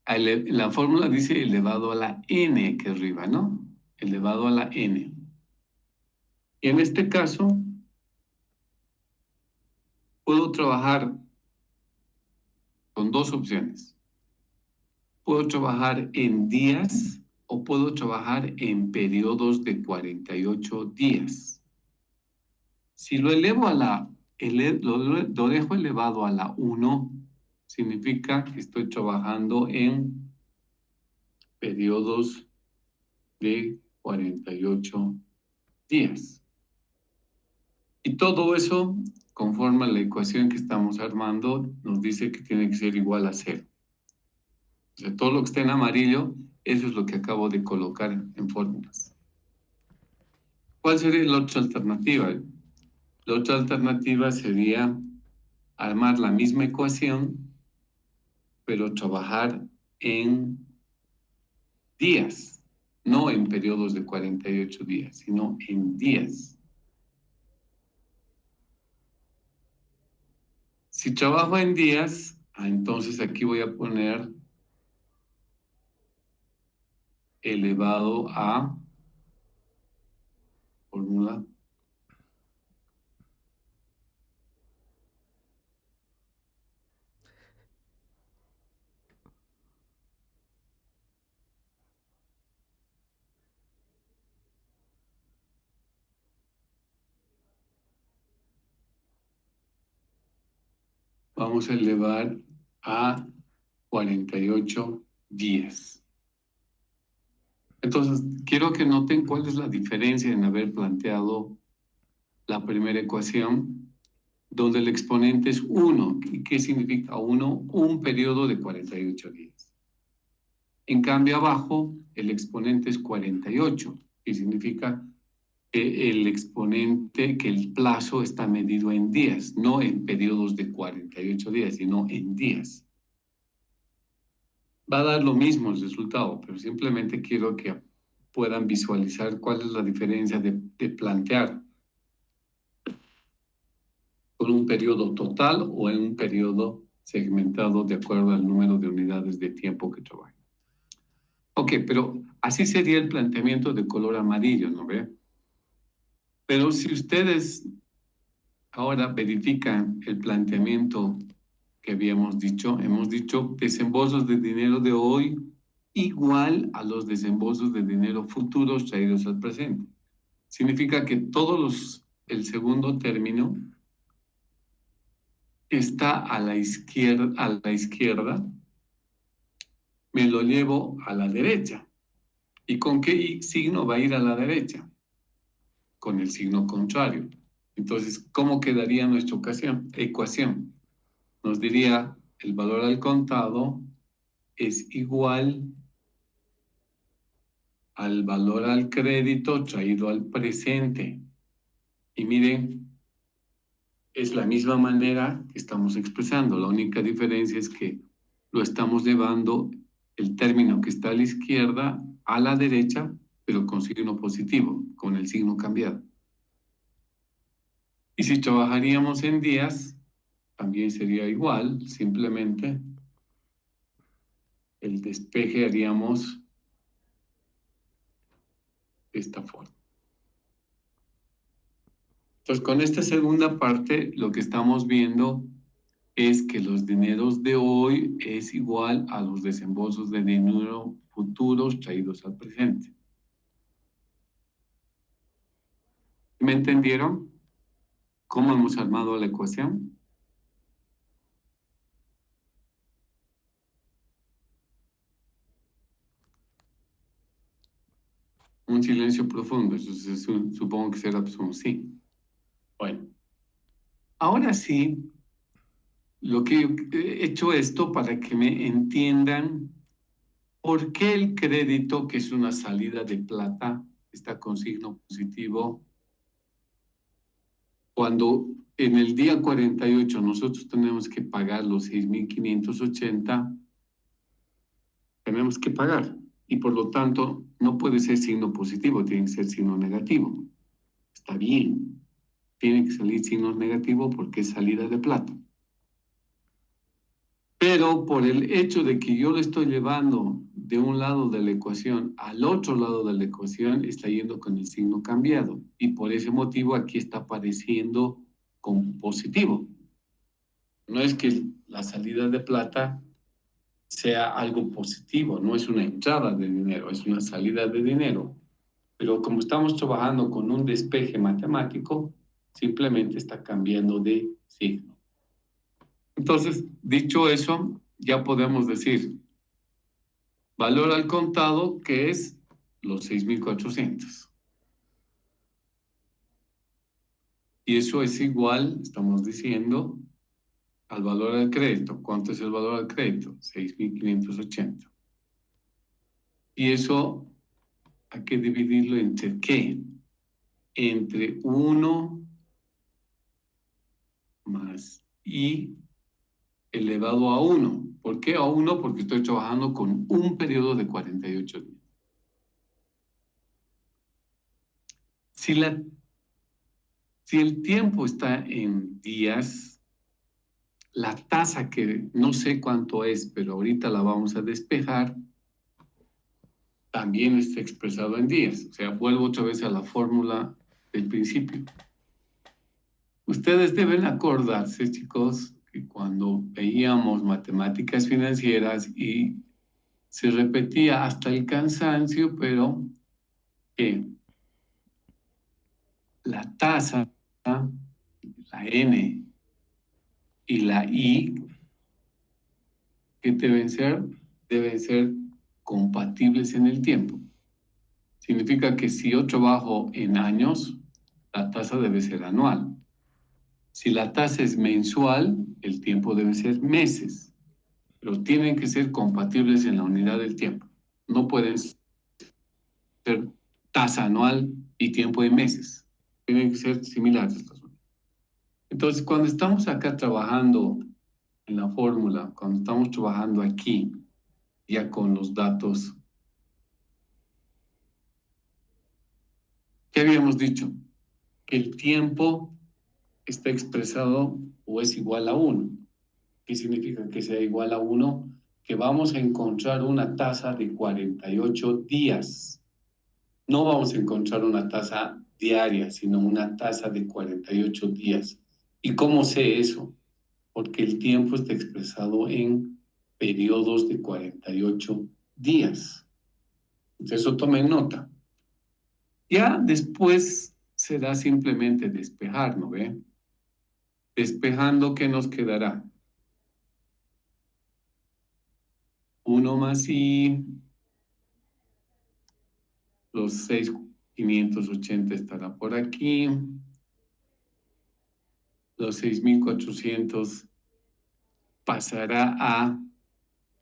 la fórmula dice elevado a la n que arriba, ¿no? Elevado a la n. Y en este caso, puedo trabajar con dos opciones. Puedo trabajar en días o puedo trabajar en periodos de 48 días. Si lo elevo a lo dejo elevado a la 1, significa que estoy trabajando en periodos de 48 días. Y todo eso, conforme a la ecuación que estamos armando, nos dice que tiene que ser igual a 0. O sea, todo lo que está en amarillo, eso es lo que acabo de colocar en fórmulas. ¿Cuál sería la otra alternativa? La otra alternativa sería armar la misma ecuación, pero trabajar en días, no en periodos de 48 días, sino en días. Si trabajo en días, entonces aquí voy a poner elevado a fórmula. Vamos a elevar a 48 días. Entonces, quiero que noten cuál es la diferencia en haber planteado la primera ecuación, donde el exponente es 1. ¿Qué significa 1? Un periodo de 48 días. En cambio, abajo, el exponente es 48, que significa que el exponente, que el plazo está medido en días, no en periodos de 48 días, sino en días. Va a dar lo mismo el resultado, pero simplemente quiero que puedan visualizar cuál es la diferencia de plantear con un periodo total o en un periodo segmentado de acuerdo al número de unidades de tiempo que trabajan. Ok, pero así sería el planteamiento de color amarillo, ¿no ve? Pero si ustedes ahora verifican el planteamiento que habíamos dicho, hemos dicho desembolsos de dinero de hoy igual a los desembolsos de dinero futuros traídos al presente. Significa que el segundo término está a la izquierda, me lo llevo a la derecha. ¿Y con qué signo va a ir a la derecha? Con el signo contrario. Entonces, ¿cómo quedaría nuestra ecuación? Nos diría el valor al contado es igual al valor al crédito traído al presente. Y miren, es la misma manera que estamos expresando. La única diferencia es que lo estamos llevando el término que está a la izquierda a la derecha, pero con signo positivo, con el signo cambiado. Y si trabajaríamos en días, también sería igual, simplemente el despeje haríamos de esta forma. Entonces, con esta segunda parte, lo que estamos viendo es que los dineros de hoy es igual a los desembolsos de dinero futuros traídos al presente. ¿Me entendieron cómo hemos armado la ecuación? Un silencio profundo, entonces supongo que será pues un sí. Bueno, ahora sí, lo que yo he hecho esto para que me entiendan por qué el crédito, que es una salida de plata, está con signo positivo, cuando en el día 48 nosotros tenemos que pagar los 6.580, tenemos que pagar. Y por lo tanto, no puede ser signo positivo, tiene que ser signo negativo. Está bien. Tiene que salir signo negativo porque es salida de plata. Pero por el hecho de que yo lo estoy llevando de un lado de la ecuación al otro lado de la ecuación, está yendo con el signo cambiado. Y por ese motivo aquí está apareciendo como positivo. No es que la salida de plata sea algo positivo, no es una entrada de dinero, es una salida de dinero. Pero como estamos trabajando con un despeje matemático, simplemente está cambiando de signo. Entonces, dicho eso, ya podemos decir valor al contado, que es los 6.400. Y eso es igual, estamos diciendo, al valor al crédito. ¿Cuánto es el valor al crédito? 6.580. Y eso hay que dividirlo entre ¿qué? Entre 1 más I elevado a 1. ¿Por qué a 1? Porque estoy trabajando con un periodo de 48 días. Si el tiempo está en días, la tasa, que no sé cuánto es, pero ahorita la vamos a despejar, también está expresado en días. O sea, vuelvo otra vez a la fórmula del principio. Ustedes deben acordarse, chicos, que cuando veíamos matemáticas financieras y se repetía hasta el cansancio, pero que la tasa, la N y la I, que deben ser compatibles en el tiempo. Significa que si yo trabajo en años, la tasa debe ser anual. Si la tasa es mensual, el tiempo debe ser meses, pero tienen que ser compatibles en la unidad del tiempo. No pueden ser tasa anual y tiempo de meses. Tienen que ser similares. Entonces, cuando estamos acá trabajando en la fórmula, cuando estamos trabajando aquí, ya con los datos, ¿qué habíamos dicho? Que el tiempo está expresado o es igual a 1. ¿Qué significa que sea igual a 1? Que vamos a encontrar una tasa de 48 días. No vamos a encontrar una tasa diaria, sino una tasa de 48 días. ¿Y cómo sé eso? Porque el tiempo está expresado en periodos de 48 días. Entonces, eso tomen nota. Ya después será simplemente despejar, ¿no ve? Despejando, ¿qué nos quedará? 1 más I, los 6.580 estará por aquí, los 6.400 pasará a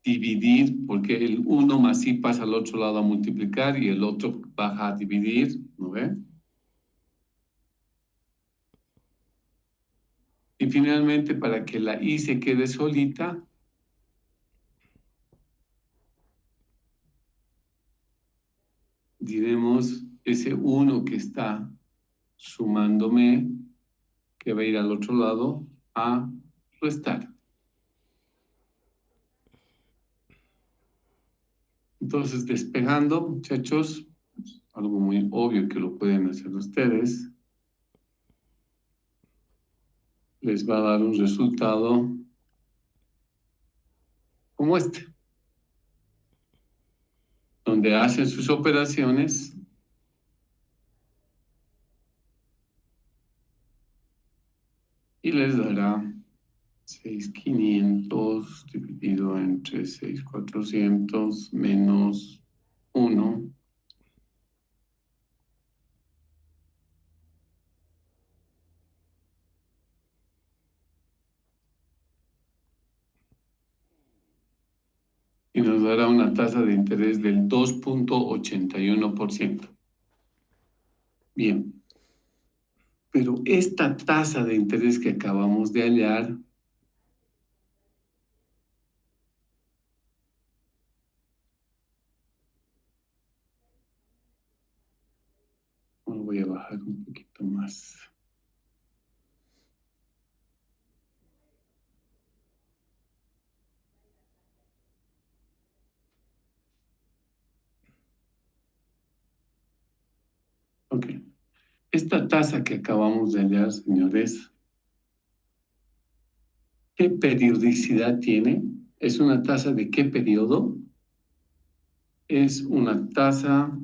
dividir, porque el 1 más I pasa al otro lado a multiplicar y el otro baja a dividir, ¿no ve? Y finalmente, para que la I se quede solita, diremos ese 1 que está sumándome, que va a ir al otro lado, a restar. Entonces, despejando, muchachos, algo muy obvio que lo pueden hacer ustedes, les va a dar un resultado como este, donde hacen sus operaciones y les dará 6.500 dividido entre 6.400 menos 1. una tasa de interés del 2.81%. Bien, pero esta tasa de interés que acabamos de hallar voy a bajar un poquito más. Ok. Esta tasa que acabamos de hallar, señores, ¿qué periodicidad tiene? ¿Es una tasa de qué periodo? Es una tasa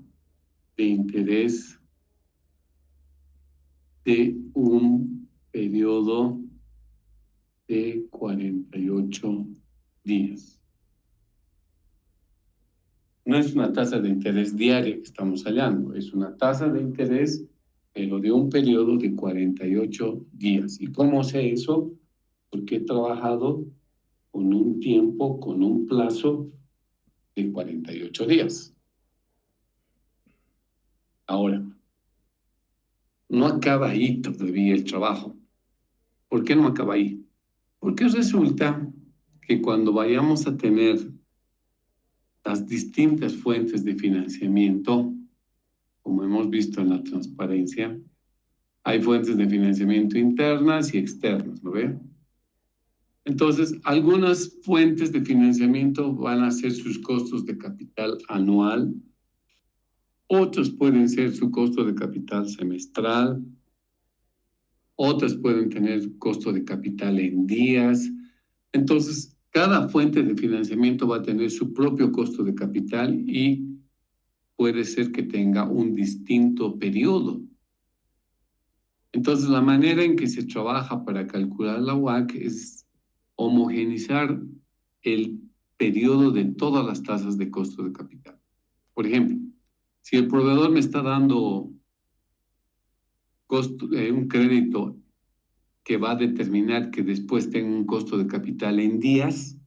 de interés de un periodo de 48 días. No es una tasa de interés diaria que estamos hallando, es una tasa de interés, pero de un periodo de 48 días. ¿Y cómo sé eso? Porque he trabajado con un tiempo, con un plazo de 48 días. Ahora, no acaba ahí todavía el trabajo. ¿Por qué no acaba ahí? Porque resulta que cuando vayamos a tener las distintas fuentes de financiamiento, como hemos visto en la transparencia, hay fuentes de financiamiento internas y externas, ¿no ve? Entonces, algunas fuentes de financiamiento van a ser sus costos de capital anual, otros pueden ser su costo de capital semestral, otras pueden tener costo de capital en días. Entonces, cada fuente de financiamiento va a tener su propio costo de capital y puede ser que tenga un distinto periodo. Entonces, la manera en que se trabaja para calcular la WACC es homogeneizar el periodo de todas las tasas de costo de capital. Por ejemplo, si el proveedor me está dando un crédito que va a determinar que después tenga un costo de capital en días,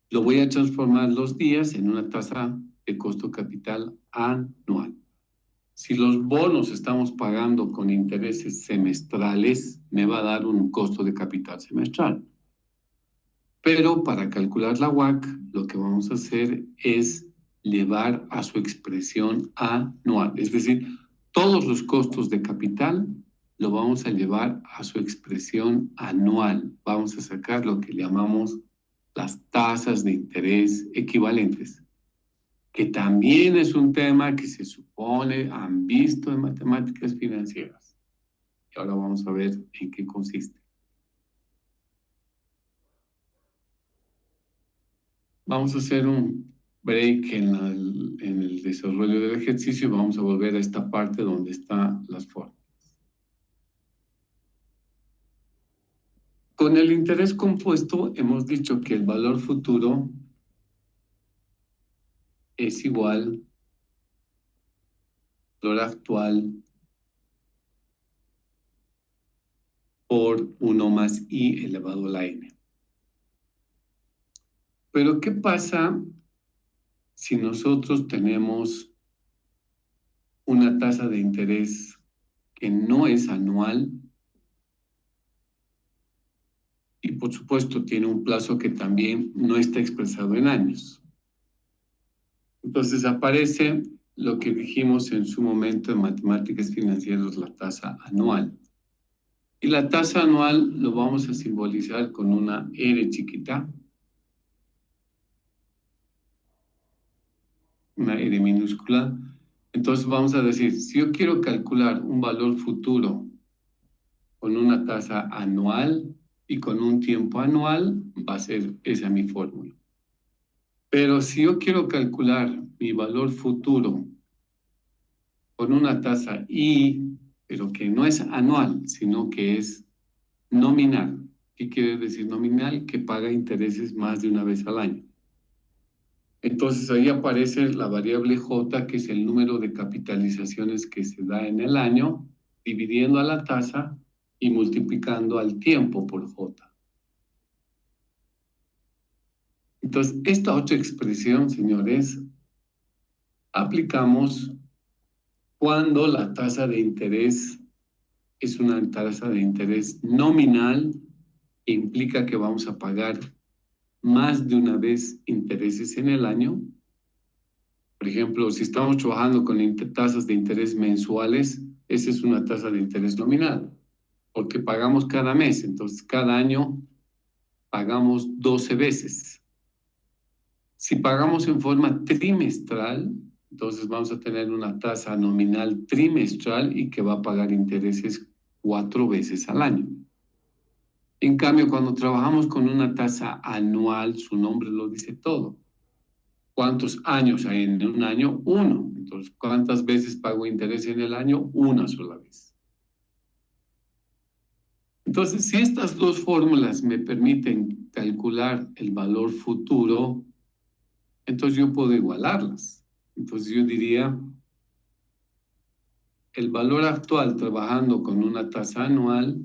lo voy a transformar los días en una tasa de costo capital anual. Si los bonos estamos pagando con intereses semestrales, me va a dar un costo de capital semestral. Pero para calcular la WACC, lo que vamos a hacer es llevar a su expresión anual. Es decir, todos los costos de capital lo vamos a llevar a su expresión anual. Vamos a sacar lo que llamamos las tasas de interés equivalentes, que también es un tema que se supone han visto en matemáticas financieras. Y ahora vamos a ver en qué consiste. Vamos a hacer un break en el desarrollo del ejercicio y vamos a volver a esta parte donde están las formas. Con el interés compuesto hemos dicho que el valor futuro es igual al valor actual por 1 más i elevado a la n. Pero ¿qué pasa si nosotros tenemos una tasa de interés que no es anual y por supuesto tiene un plazo que también no está expresado en años? Entonces aparece lo que dijimos en su momento en matemáticas financieras, la tasa anual. Y la tasa anual lo vamos a simbolizar con una R chiquita, una R minúscula. Entonces vamos a decir, si yo quiero calcular un valor futuro con una tasa anual y con un tiempo anual, va a ser esa mi fórmula. Pero si yo quiero calcular mi valor futuro con una tasa I, pero que no es anual, sino que es nominal. ¿Qué quiere decir nominal? Que paga intereses más de una vez al año. Entonces ahí aparece la variable J, que es el número de capitalizaciones que se da en el año, dividiendo a la tasa y multiplicando al tiempo por J. Entonces, esta otra expresión, señores, aplicamos cuando la tasa de interés es una tasa de interés nominal que implica que vamos a pagar más de una vez intereses en el año. Por ejemplo, si estamos trabajando con tasas de interés mensuales, esa es una tasa de interés nominal, porque pagamos cada mes, entonces cada año pagamos 12 veces. Si pagamos en forma trimestral, entonces vamos a tener una tasa nominal trimestral y que va a pagar intereses 4 veces al año. En cambio, cuando trabajamos con una tasa anual, su nombre lo dice todo. ¿Cuántos años hay en un año? Uno. Entonces, ¿cuántas veces pago interés en el año? Una sola vez. Entonces, si estas dos fórmulas me permiten calcular el valor futuro, entonces yo puedo igualarlas. Entonces yo diría, el valor actual trabajando con una tasa anual.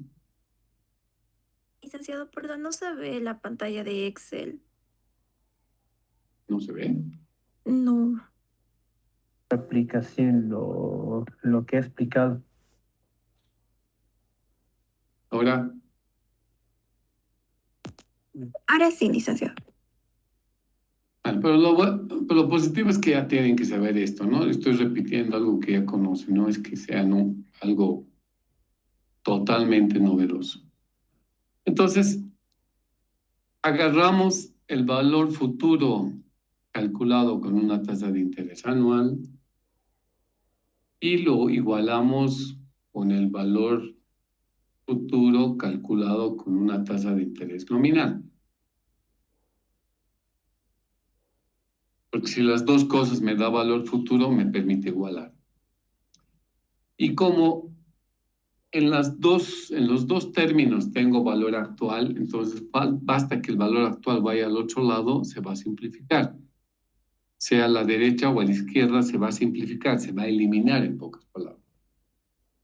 Licenciado, perdón, no se ve la pantalla de Excel. ¿No se ve? No. Aplicación, lo que he explicado. Ahora, Ahora sí, licenciado. pero lo positivo es que ya tienen que saber esto, ¿no? Estoy repitiendo algo que ya conocen, no es que sea algo totalmente novedoso. Entonces, agarramos el valor futuro calculado con una tasa de interés anual y lo igualamos con el valor futuro calculado con una tasa de interés nominal. Porque si las dos cosas me da valor futuro, me permite igualar. Y como en los dos términos tengo valor actual, entonces basta que el valor actual vaya al otro lado, se va a simplificar. Sea a la derecha o a la izquierda, se va a simplificar, se va a eliminar en pocas palabras.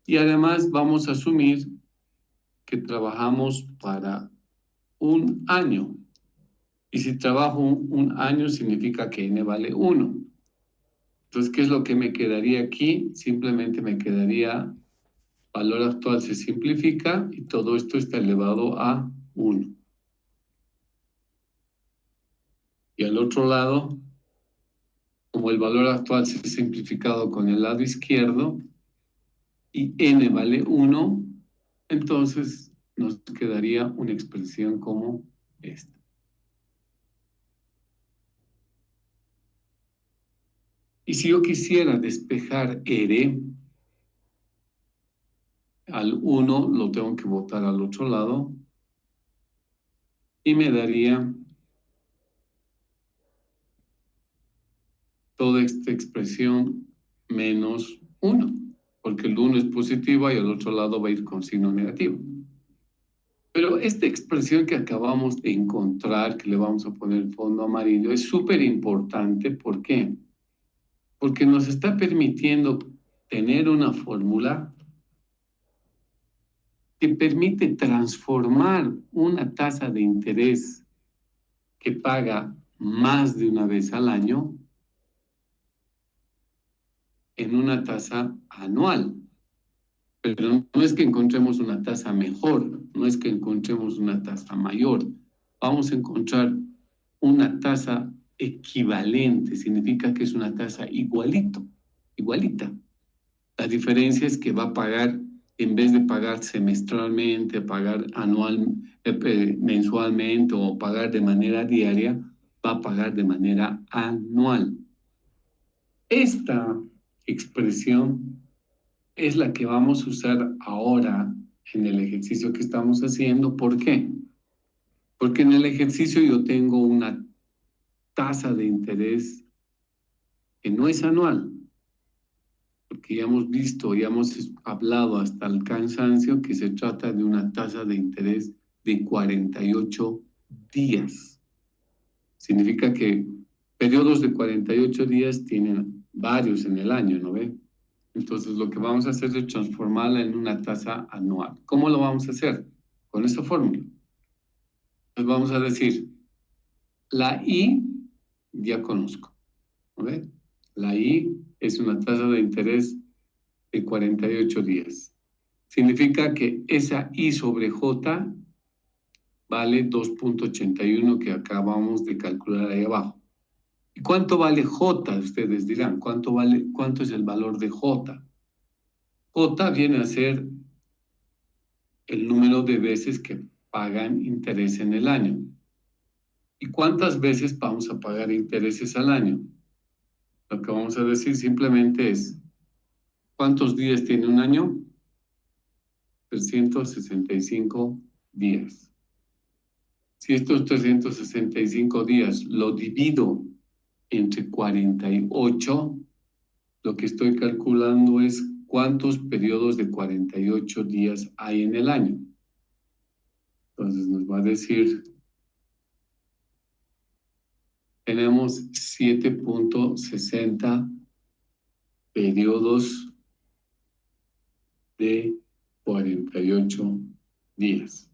Y además vamos a asumir que trabajamos para un año. Y si trabajo un año, significa que n vale 1. Entonces, ¿qué es lo que me quedaría aquí? Simplemente me quedaría, valor actual se simplifica y todo esto está elevado a 1. Y al otro lado, como el valor actual se ha simplificado con el lado izquierdo y n vale 1, entonces nos quedaría una expresión como esta. Y si yo quisiera despejar R, al 1 lo tengo que botar al otro lado y me daría toda esta expresión menos 1, porque el 1 es positiva y al otro lado va a ir con signo negativo. Pero esta expresión que acabamos de encontrar, que le vamos a poner fondo amarillo, es súper importante. ¿Por qué? Porque nos está permitiendo tener una fórmula que permite transformar una tasa de interés que paga más de una vez al año en una tasa anual. Pero no es que encontremos una tasa mejor, no es que encontremos una tasa mayor. Vamos a encontrar una tasa equivalente, significa que es una tasa igualita. La diferencia es que va a pagar, en vez de pagar semestralmente, pagar mensualmente o pagar de manera diaria, va a pagar de manera anual. Esta expresión es la que vamos a usar ahora en el ejercicio que estamos haciendo. ¿Por qué? Porque en el ejercicio yo tengo una tasa de interés que no es anual, porque ya hemos visto, ya hemos hablado hasta el cansancio que se trata de una tasa de interés de 48 días. Significa que periodos de 48 días tienen varios en el año, ¿no ve? Entonces lo que vamos a hacer es transformarla en una tasa anual. ¿Cómo lo vamos a hacer? Con esta fórmula. Pues vamos a decir, La I ya conozco. ¿Ve? La I es una tasa de interés de 48 días. Significa que esa I sobre J vale 2.81 que acabamos de calcular ahí abajo. ¿Y cuánto vale J? Ustedes dirán, ¿cuánto es el valor de J? J viene a ser el número de veces que pagan interés en el año. ¿Y cuántas veces vamos a pagar intereses al año? Lo que vamos a decir simplemente es, ¿cuántos días tiene un año? 365 días. Si estos 365 días lo divido entre 48, lo que estoy calculando es cuántos periodos de 48 días hay en el año. Entonces nos va a decir, tenemos 7.60 periodos de 48 días.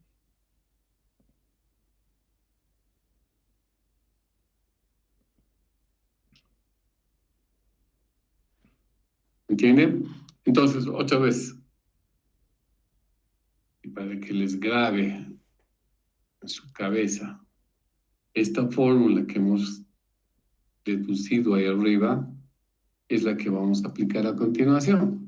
¿Entienden? Entonces, otra vez, y para que les grabe en su cabeza, esta fórmula que hemos deducido ahí arriba es la que vamos a aplicar a continuación.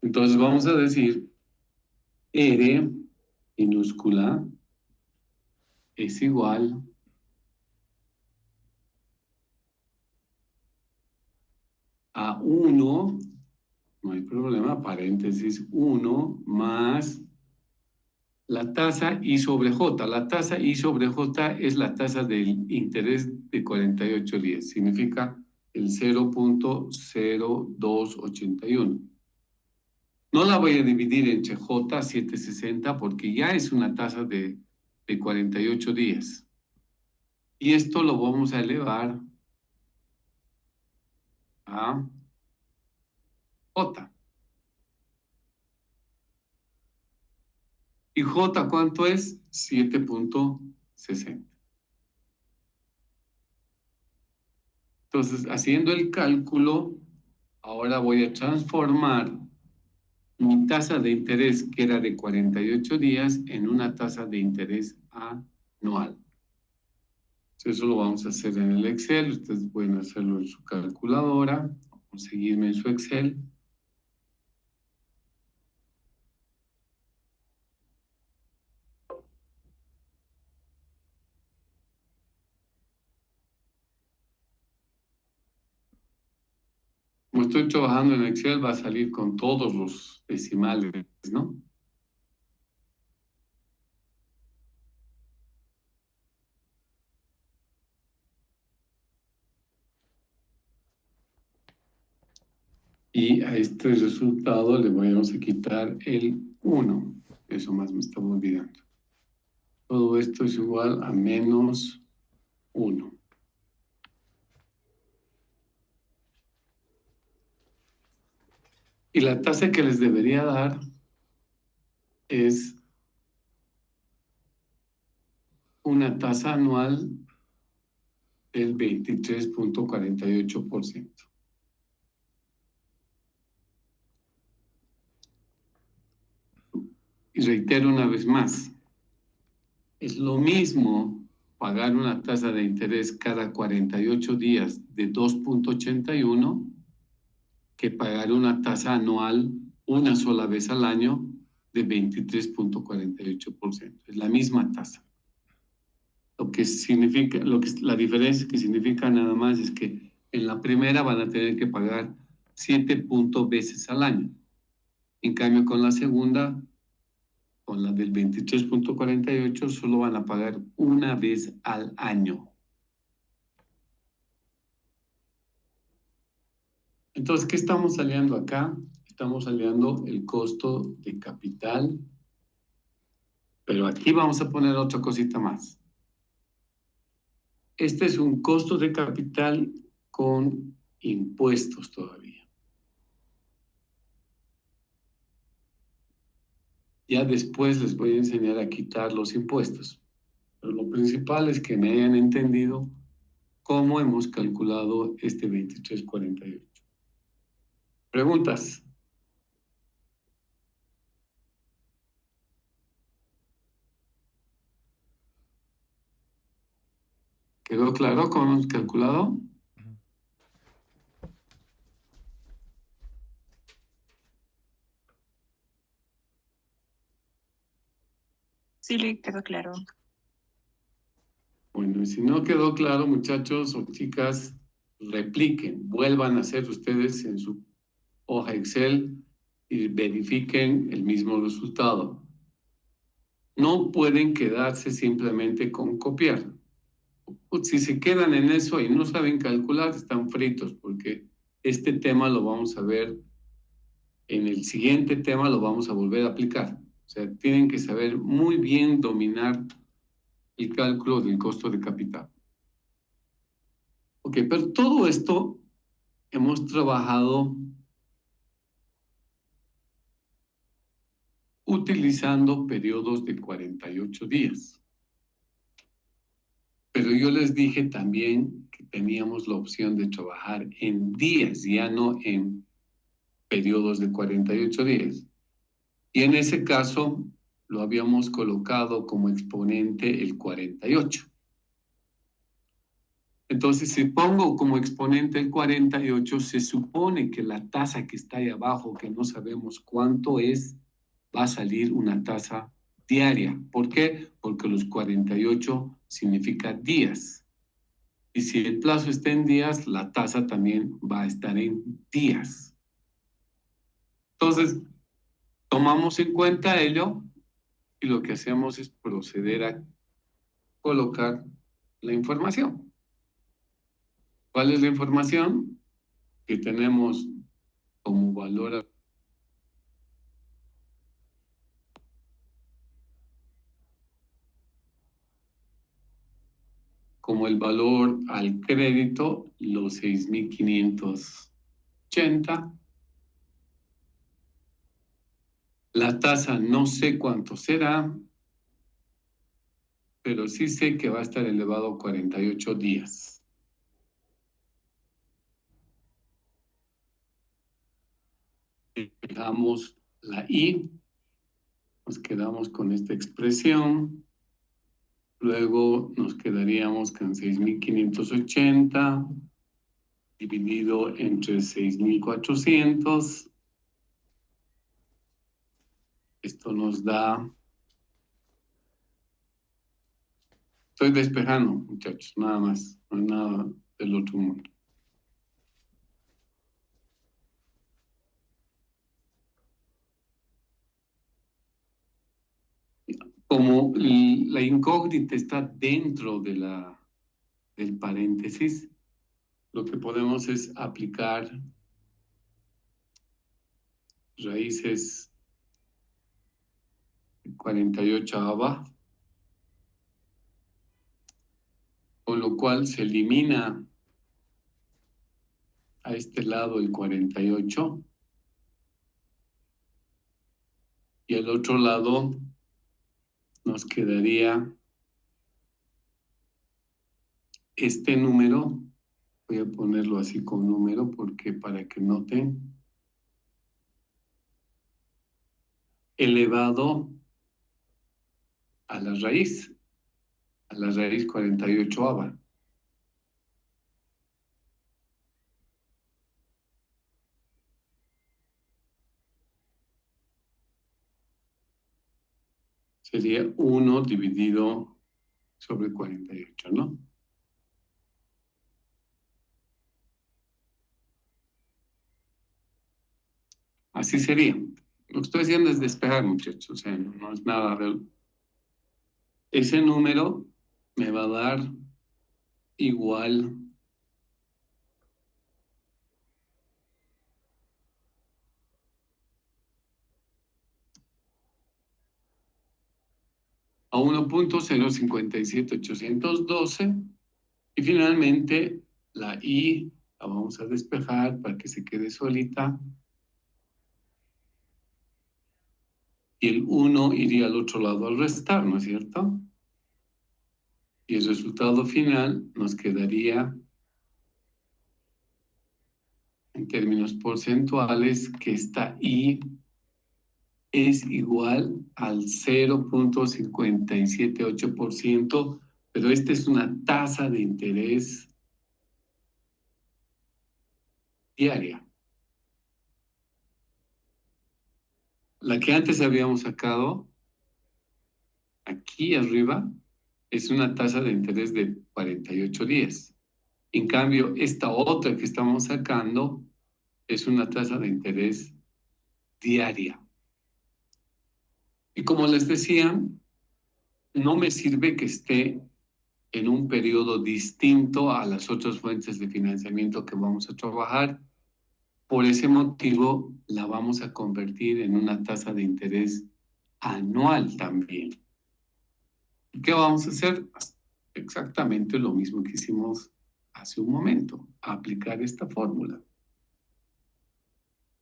Entonces vamos a decir R minúscula es igual a 1, no hay problema, paréntesis 1 más la tasa I sobre J. La tasa I sobre J es la tasa del interés de 48 días. Significa el 0.0281. No la voy a dividir entre J 760 porque ya es una tasa de 48 días. Y esto lo vamos a elevar a J. ¿Y J cuánto es? 7.60. Entonces, haciendo el cálculo, ahora voy a transformar mi tasa de interés, que era de 48 días, en una tasa de interés anual. Eso lo vamos a hacer en el Excel. Ustedes pueden hacerlo en su calculadora o seguirme en su Excel. Como estoy trabajando en Excel, va a salir con todos los decimales, ¿no? Y a este resultado le vamos a quitar el 1. Eso más me estaba olvidando. Todo esto es igual a menos 1. Y la tasa que les debería dar es una tasa anual del 23.48%. Y reitero una vez más, es lo mismo pagar una tasa de interés cada 48 días de 2.81 que pagar una tasa anual una sola vez al año de 23.48%. Es la misma tasa. Lo que significa, la diferencia que significa nada más es que en la primera van a tener que pagar 7 veces al año. En cambio, con la segunda, con la del 23.48, solo van a pagar una vez al año. Entonces, ¿qué estamos saliendo acá? Estamos saliendo el costo de capital, pero aquí vamos a poner otra cosita más. Este es un costo de capital con impuestos todavía. Ya después les voy a enseñar a quitar los impuestos. Pero lo principal es que me hayan entendido cómo hemos calculado este 2348. ¿Preguntas? ¿Quedó claro cómo hemos calculado? Sí, le quedó claro. Bueno, y si no quedó claro, muchachos o chicas, repliquen, vuelvan a hacer ustedes en su hoja Excel y verifiquen el mismo resultado. No pueden quedarse simplemente con copiar. Si se quedan en eso y no saben calcular, están fritos, porque este tema lo vamos a ver, en el siguiente tema lo vamos a volver a aplicar. O sea, tienen que saber muy bien dominar el cálculo del costo de capital. Ok, pero todo esto hemos trabajado utilizando periodos de 48 días. Pero yo les dije también que teníamos la opción de trabajar en días, ya no en periodos de 48 días. Y en ese caso lo habíamos colocado como exponente el 48. Entonces, si pongo como exponente el 48, se supone que la tasa que está ahí abajo, que no sabemos cuánto es, va a salir una tasa diaria. ¿Por qué? Porque los 48 significa días. Y si el plazo está en días, la tasa también va a estar en días. Entonces, tomamos en cuenta ello y lo que hacemos es proceder a colocar la información. ¿Cuál es la información? Que tenemos como valor como el valor al crédito, los 6.580. La tasa no sé cuánto será, pero sí sé que va a estar elevado a 48 días. Dejamos la I, nos quedamos con esta expresión. Luego nos quedaríamos con 6.580 dividido entre 6.400. Esto nos da... Estoy despejando, muchachos, nada más, no hay nada del otro mundo. Como la incógnita está dentro de del paréntesis, lo que podemos es aplicar raíces 48 abajo, con lo cual se elimina a este lado el 48 y al otro lado nos quedaría este número. Voy a ponerlo así con número porque para que noten, elevado a la raíz 48ava. Sería 1 dividido sobre 48, ¿no? Así sería. Lo que estoy haciendo es despejar, muchachos, o sea, no es nada de... Ese número me va a dar igual a 1.057812 Y finalmente, la I la vamos a despejar para que se quede solita. Y el 1 iría al otro lado al restar, ¿no es cierto? Y el resultado final nos quedaría, en términos porcentuales, que esta I es igual al 0.578%, pero esta es una tasa de interés diaria. La que antes habíamos sacado, aquí arriba, es una tasa de interés de 48 días. En cambio, esta otra que estamos sacando es una tasa de interés diaria. Y como les decía, no me sirve que esté en un periodo distinto a las otras fuentes de financiamiento que vamos a trabajar. Por ese motivo, la vamos a convertir en una tasa de interés anual también. ¿Qué vamos a hacer? Exactamente lo mismo que hicimos hace un momento, aplicar esta fórmula,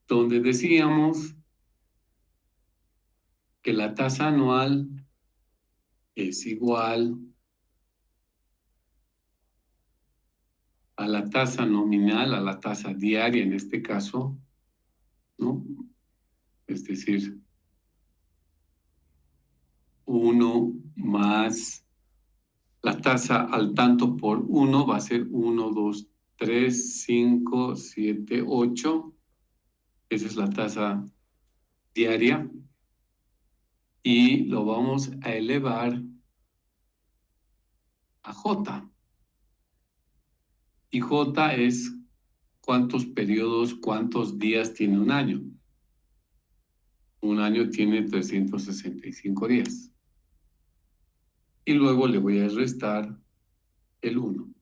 donde decíamos que la tasa anual es igual a la tasa nominal, a la tasa diaria en este caso, ¿no? Es decir, 1 más la tasa al tanto por 1 va a ser 1, 2, 3, 5, 7, 8. Esa es la tasa diaria. Y lo vamos a elevar a J. Y J es cuántos periodos, cuántos días tiene un año. Un año tiene 365 días. Y luego le voy a restar el 1. Lo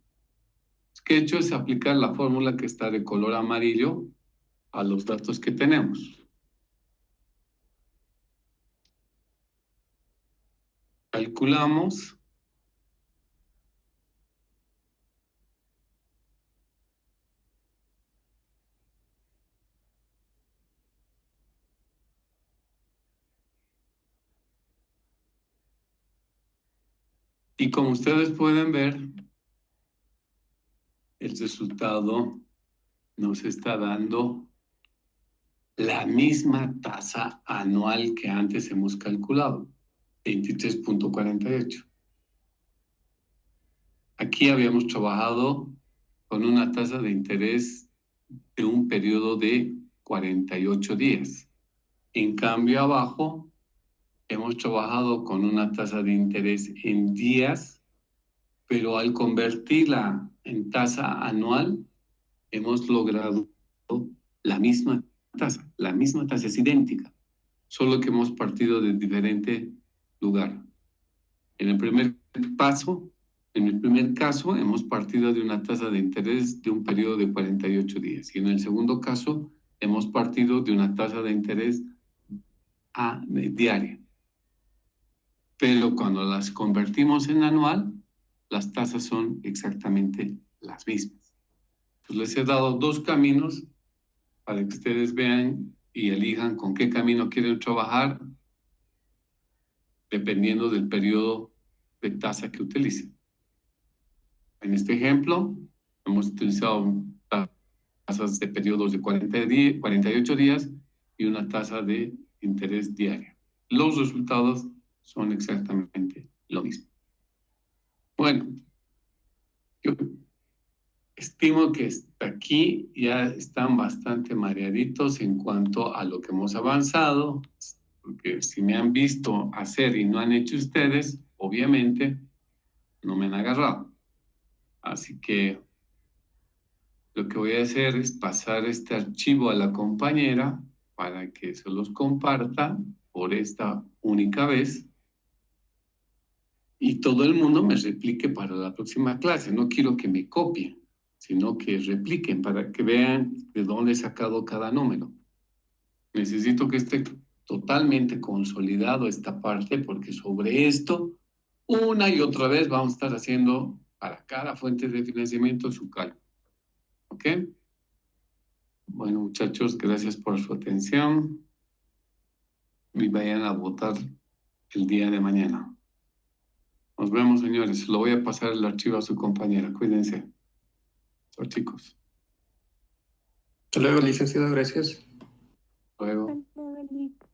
que he hecho es aplicar la fórmula que está de color amarillo a los datos que tenemos. Calculamos. Y como ustedes pueden ver, el resultado nos está dando la misma tasa anual que antes hemos calculado, 23.48. Aquí habíamos trabajado con una tasa de interés de un periodo de 48 días. En cambio, abajo hemos trabajado con una tasa de interés en días, pero al convertirla en tasa anual, hemos logrado la misma tasa es idéntica, solo que hemos partido de diferente lugar. En el primer caso, hemos partido de una tasa de interés de un periodo de 48 días. Y en el segundo caso, hemos partido de una tasa de interés diaria. Pero cuando las convertimos en anual, las tasas son exactamente las mismas. Pues les he dado dos caminos para que ustedes vean y elijan con qué camino quieren trabajar, dependiendo del periodo de tasa que utilicen. En este ejemplo, hemos utilizado tasas de periodos de 48 días y una tasa de interés diaria. Los resultados son exactamente lo mismo. Bueno, yo estimo que hasta aquí ya están bastante mareaditos en cuanto a lo que hemos avanzado, porque si me han visto hacer y no han hecho ustedes, obviamente no me han agarrado. Así que lo que voy a hacer es pasar este archivo a la compañera para que se los comparta por esta única vez y todo el mundo me replique para la próxima clase. No quiero que me copien, sino que repliquen para que vean de dónde he sacado cada número. Necesito que esté totalmente consolidado esta parte porque sobre esto una y otra vez vamos a estar haciendo para cada fuente de financiamiento su cálculo. ¿Ok? Bueno, muchachos, gracias por su atención y vayan a votar el día de mañana. Nos vemos, señores. Lo voy a pasar el archivo a su compañera. Cuídense. Chao, chicos. Hasta luego, licenciado, gracias. Luego. Hasta luego, Lick.